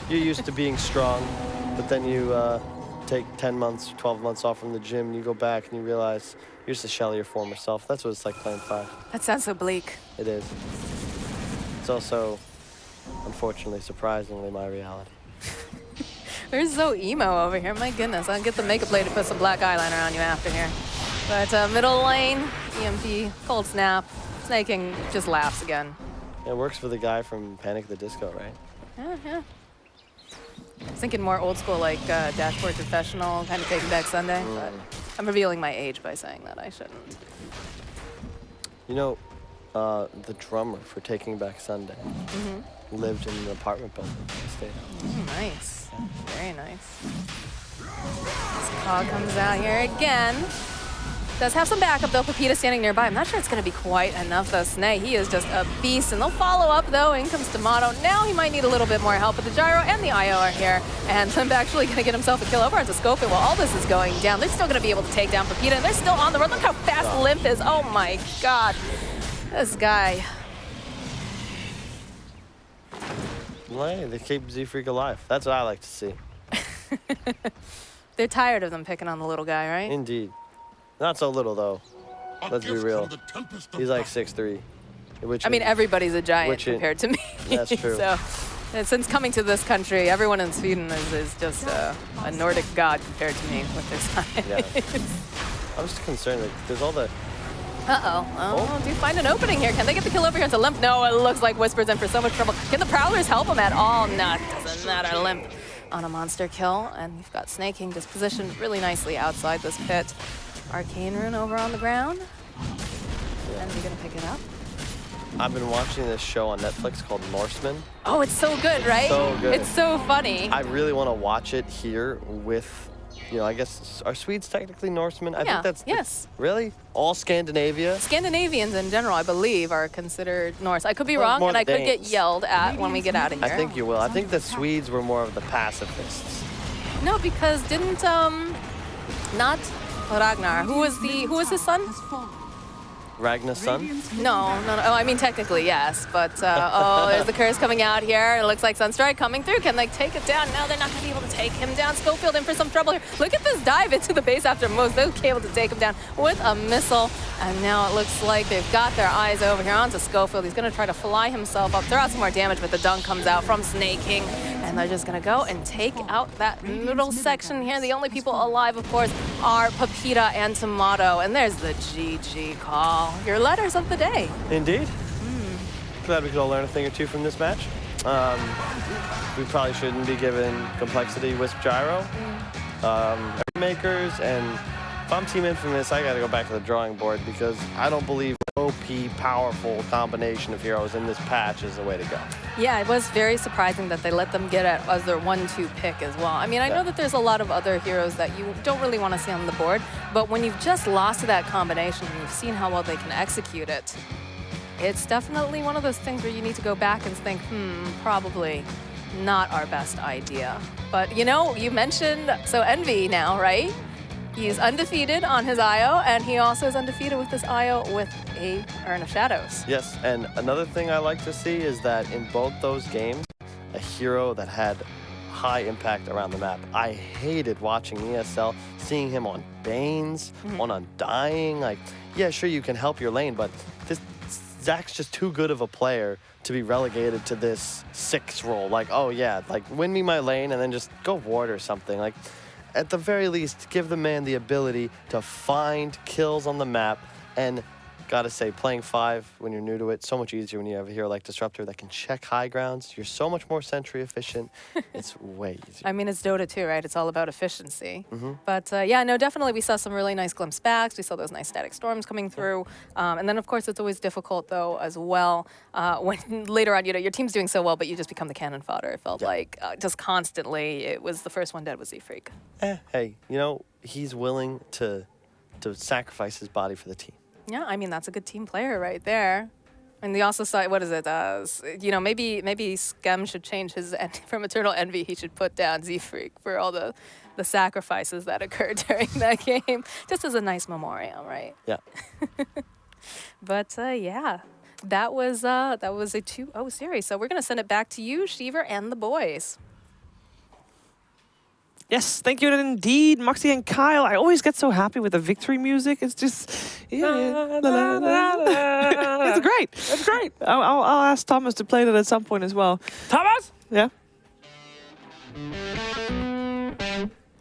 You're used to being strong, but then you take 10 months, 12 months off from the gym, and you go back and you realize you're just a shell of your former self. That's what it's like playing 5. That sounds so bleak. It is. It's also, unfortunately, surprisingly, my reality. We're so emo over here. My goodness, I'll get the makeup lady to put some black eyeliner on you after here. But middle lane, EMP, cold snap. Snake King just laughs again. It works for the guy from Panic at the Disco, right? Yeah. I was thinking more old school, like Dashboard Confessional, kind of Taking Back Sunday, but I'm revealing my age by saying that I shouldn't. You know, the drummer for Taking Back Sunday lived in an apartment building in the state house. Nice. Very nice. This call comes out here again. Does have some backup though. Pepita standing nearby. I'm not sure it's going to be quite enough though. Snay, he is just a beast, and they'll follow up though. In comes Tomato. Now he might need a little bit more help, but the Gyro and the IO are here, and Limp actually going to get himself a kill over onto Schofield while all this is going down. They're still going to be able to take down Pepita, and they're still on the run. Look how fast Limp is. Oh my god. This guy. Well, they keep Z-Freak alive. That's what I like to see. They're tired of them picking on the little guy, right? Indeed. Not so little, though. Let's be real. He's like 6'3". I mean, everybody's a giant compared to me. That's true. So, and since coming to this country, everyone in Sweden is just a Nordic god compared to me with their size. Yeah. I'm just concerned that there's all the... Oh, do you find an opening here? Can they get the kill over here into Limp? No, it looks like Whisper's in for so much trouble. Can the Prowlers help him at all? No, doesn't matter. Limp on a monster kill. And you've got Snake King just positioned really nicely outside this pit. Arcane Rune over on the ground. And we're going to pick it up. I've been watching this show on Netflix called Norseman. Oh, it's so good, right? So good. It's so funny. I really want to watch it here with, you know, I guess, are Swedes technically Norsemen? I think that's... Yes. Really? All Scandinavia? Scandinavians in general, I believe, are considered Norse. I could be wrong, and I could get yelled at when we get out of here. I think you will. I think the Swedes were more of the pacifists. No, because didn't, not Ragnar, who was his son? Ragnar's son? No. Oh, I mean, technically, yes. But, oh, there's the curse coming out here. It looks like Sunstrike coming through. Can they take it down? No, they're not going to be able to take him down. Schofield in for some trouble here. Look at this dive into the base after most. They'll be able to take him down with a missile. And now it looks like they've got their eyes over here onto Schofield. He's going to try to fly himself up, throw out some more damage, but the dunk comes out from Snake King. And they're just going to go and take out that middle section here. The only people alive, of course, are Pepita and Tomato. And there's the GG call. Your letters of the day. Indeed. Glad we could all learn a thing or two from this match. We probably shouldn't be given CompLexity Wisp Gyro. Makers, and if I'm Team Infamous, I got to go back to the drawing board because I don't believe OP, powerful combination of heroes in this patch is the way to go. Yeah, it was very surprising that they let them get it as their 1-2 pick as well. I mean, I know that there's a lot of other heroes that you don't really want to see on the board, but when you've just lost to that combination and you've seen how well they can execute it, it's definitely one of those things where you need to go back and think, probably not our best idea. But, you know, you mentioned, so Envy now, right? He's undefeated on his IO, and he also is undefeated with this IO with a Urn of Shadows. Yes, and another thing I like to see is that in both those games, a hero that had high impact around the map. I hated watching ESL, seeing him on Banes, on Undying. Like, yeah, sure, you can help your lane, but Zach's just too good of a player to be relegated to this 6 role. Like, oh yeah, like win me my lane and then just go ward or something. Like, at the very least, give the man the ability to find kills on the map. And gotta say, playing 5 when you're new to it, so much easier when you have a hero like Disruptor that can check high grounds. You're so much more sentry efficient. It's way easier. I mean, it's Dota too, right? It's all about efficiency. But yeah, no, definitely we saw some really nice glimpse backs. We saw those nice static storms coming through. And then, of course, it's always difficult, though, as well, when later on, you know, your team's doing so well, but you just become the cannon fodder. It felt like just constantly, it was the first one dead was Z-Freak. Hey, you know, he's willing to sacrifice his body for the team. Yeah, I mean, that's a good team player right there. And they also saw, what is it? You know, maybe Scum should change his from Eternal Envy. He should put down Z-Freak for all the sacrifices that occurred during that game, just as a nice memorial, right? Yeah. But yeah, that was a 2-0 series. So we're gonna send it back to you, Shiver, and the boys. Yes, thank you indeed, Moxie and Kyle. I always get so happy with the victory music. It's just, it's great. It's great. I'll ask Thomas to play that at some point as well. Thomas? Yeah.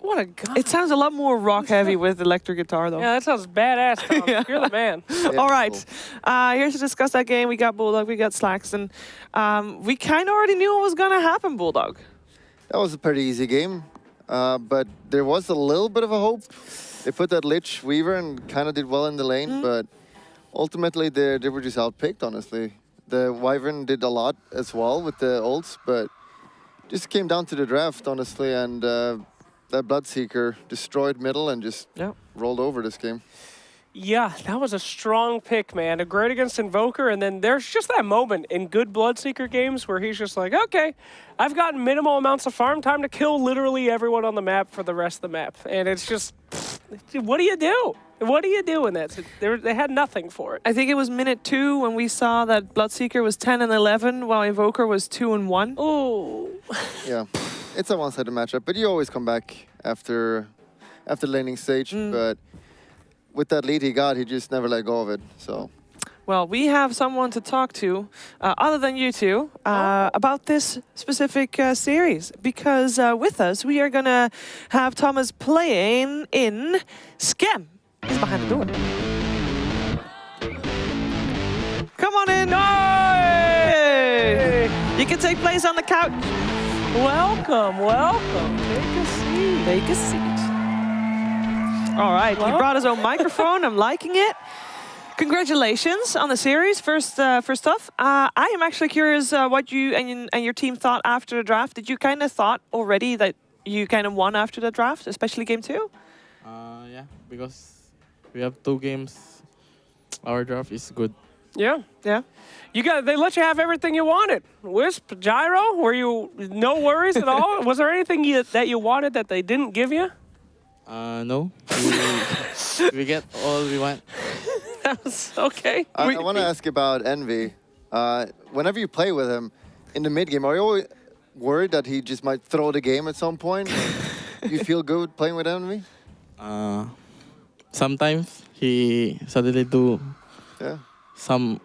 What a god. It sounds a lot more rock heavy with electric guitar, though. Yeah, that sounds badass, Thomas. Yeah. You're the man. All right. Here to discuss that game, we got Bulldog, we got Slaxton. We kind of already knew what was going to happen, Bulldog. That was a pretty easy game. But there was a little bit of a hope. They put that Lich Weaver and kind of did well in the lane, but ultimately they were just outpicked, honestly. The Wyvern did a lot as well with the ults, but just came down to the draft, honestly, and that Bloodseeker destroyed middle and just rolled over this game. Yeah, that was a strong pick, man. A great against Invoker, and then there's just that moment in good Bloodseeker games where he's just like, okay, I've got minimal amounts of farm time to kill literally everyone on the map for the rest of the map. And it's just, what do you do? What do you do in that? They had nothing for it. I think it was minute 2 when we saw that Bloodseeker was 10 and 11 while Invoker was 2 and 1. Oh. Yeah, it's a one-sided matchup, but you always come back after laning stage. But with that lead he got, he just never let go of it. So, well, we have someone to talk to, other than you two, about this specific series. Because with us, we are going to have Thomas playing in Scam. He's behind the door. Come on in. Hey! You can take place on the couch. Welcome, welcome. Take a seat. Take a seat. All right, he brought his own microphone. I'm liking it. Congratulations on the series. First off, I am actually curious what you and your team thought after the draft. Did you kind of thought already that you kind of won after the draft, especially game 2? Yeah, because we have 2 games. Our draft is good. Yeah. Yeah. They let you have everything you wanted. Wisp, Gyro, were you no worries at all? Was there anything that you wanted that they didn't give you? No. We get all we want. That's okay. I want to ask about Envy. Whenever you play with him in the mid game, are you always worried that he just might throw the game at some point? You feel good playing with Envy? Sometimes he suddenly do some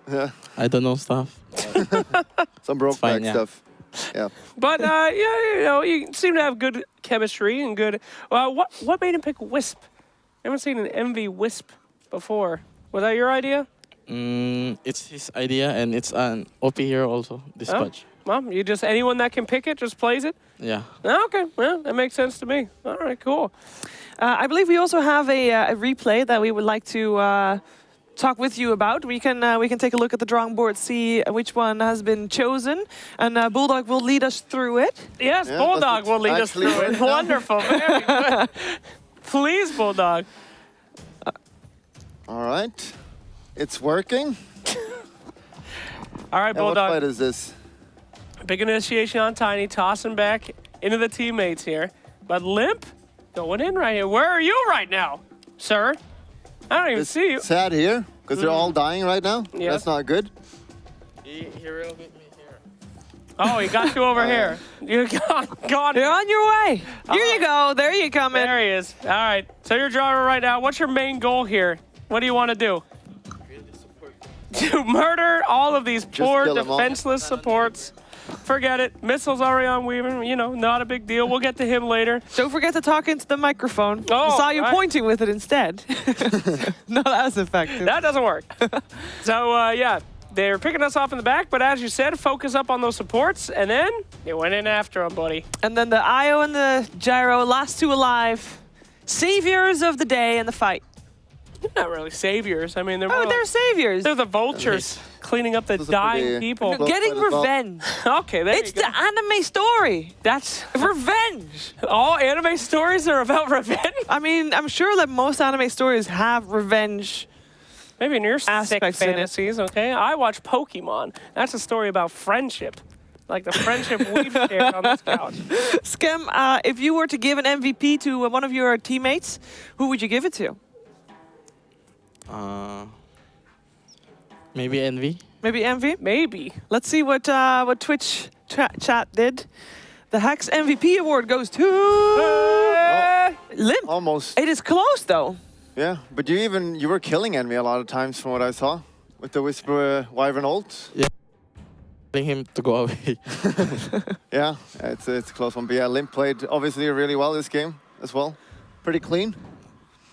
I don't know stuff. Some broke back stuff. Yeah. But you seem to have good chemistry and good. What made him pick Wisp? I haven't seen an Envy Wisp before. Was that your idea? It's his idea, and it's an OP hero also. Dispatch. Well, anyone that can pick it just plays it. Yeah. Okay. Well, that makes sense to me. All right. Cool. I believe we also have a replay that we would like to talk with you about. We can take a look at the drawing board, see which one has been chosen, and Bulldog will lead us through it. Yes, yeah, Bulldog will lead us through it. Wonderful. Very good. Please, Bulldog. All right. It's working. All right, Bulldog. What fight is this? Big initiation on Tiny, tossing back into the teammates here. But Limp going in right here. Where are you right now, sir? I don't even see you. Sad here, because they're all dying right now. Yes. That's not good. He will beat me here. Oh, he got you over here. You're gone. You're on your way. Here you go. There you come in. There he is. All right. So you're driver right now. What's your main goal here? What do you want to do? To murder all of these poor defenseless supports. Forget it. Missiles already on Weaver. Not a big deal. We'll get to him later. Don't forget to talk into the microphone. Oh, I saw you pointing with it instead. Not as effective. That doesn't work. So, they're picking us off in the back, but as you said, focus up on those supports, and then you went in after them, buddy. And then the Io and the Gyro, last 2 alive. Saviors of the day in the fight. They're not really saviors. I mean, they're saviors. They're the vultures cleaning up the dying people. Getting revenge. Okay, it's the anime story. That's revenge. All anime stories are about revenge? I mean, I'm sure that most anime stories have revenge. Maybe in your sick fantasies, okay? I watch Pokemon. That's a story about friendship. Like the friendship we've shared on this couch. Skem, if you were to give an MVP to one of your teammates, who would you give it to? Maybe Envy. Maybe Envy? Maybe. Let's see what Twitch chat did. The Hacks MVP award goes to Limp. Almost. It is close though. Yeah, but you were killing Envy a lot of times from what I saw with the Whisper Wyvern ult. Yeah. Telling him to go away. Yeah, it's a close one. But yeah, Limp played obviously really well this game as well. Pretty clean.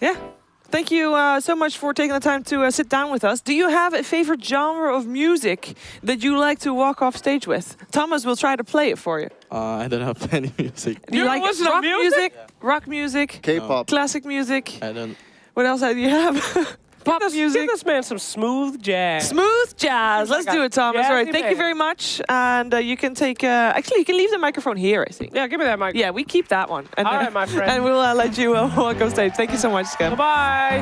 Yeah. Thank you so much for taking the time to sit down with us. Do you have a favorite genre of music that you like to walk off stage with? Thomas will try to play it for you. I don't have any music. Do you like rock music? Yeah. Rock music? K-pop. Classic music? I don't. What else do you have? Pop music. Give this man some smooth jazz. Smooth jazz. Let's do it, Thomas. All right, jazzy thank you man. very much. And you can take... actually, you can leave the microphone here, I think. Yeah, give me that mic. Yeah, we keep that one. And, All right, my friend. And we'll let you walk on stage. Thank you so much, Scam. Bye-bye.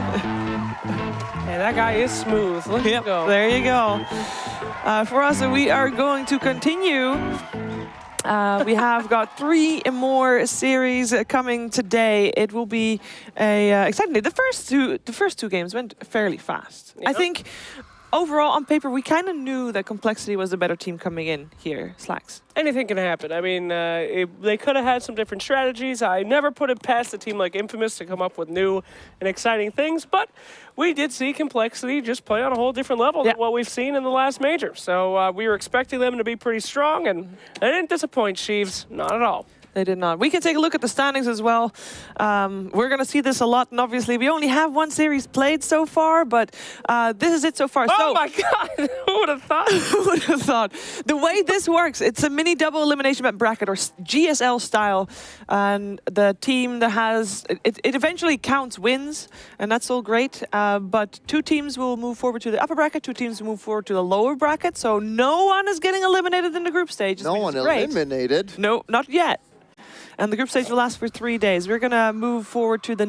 And that guy is smooth. Look at him go. There you go. For us, we are going to continue. We have got 3 more series coming today. It will be exciting. The first two games went fairly fast. Yep. I think overall, on paper, we kind of knew that CompLexity was the better team coming in here, Slacks. Anything can happen. I mean, they could have had some different strategies. I never put it past a team like Infamous to come up with new and exciting things, but we did see CompLexity just play on a whole different level than what we've seen in the last major. So we were expecting them to be pretty strong, and they didn't disappoint, Sheaves. Not at all. They did not. We can take a look at the standings as well. We're going to see this a lot, and obviously we only have 1 series played so far, but this is it so far. Oh my God! Who would have thought? Who would have thought? The way this works, it's a mini double elimination bracket, or GSL style, and the team that has it eventually counts wins, and that's all great. But 2 teams will move forward to the upper bracket, 2 teams will move forward to the lower bracket, so no one is getting eliminated in the group stage. No one eliminated? No, not yet. And the group stage will last for 3 days. We're going to move forward to the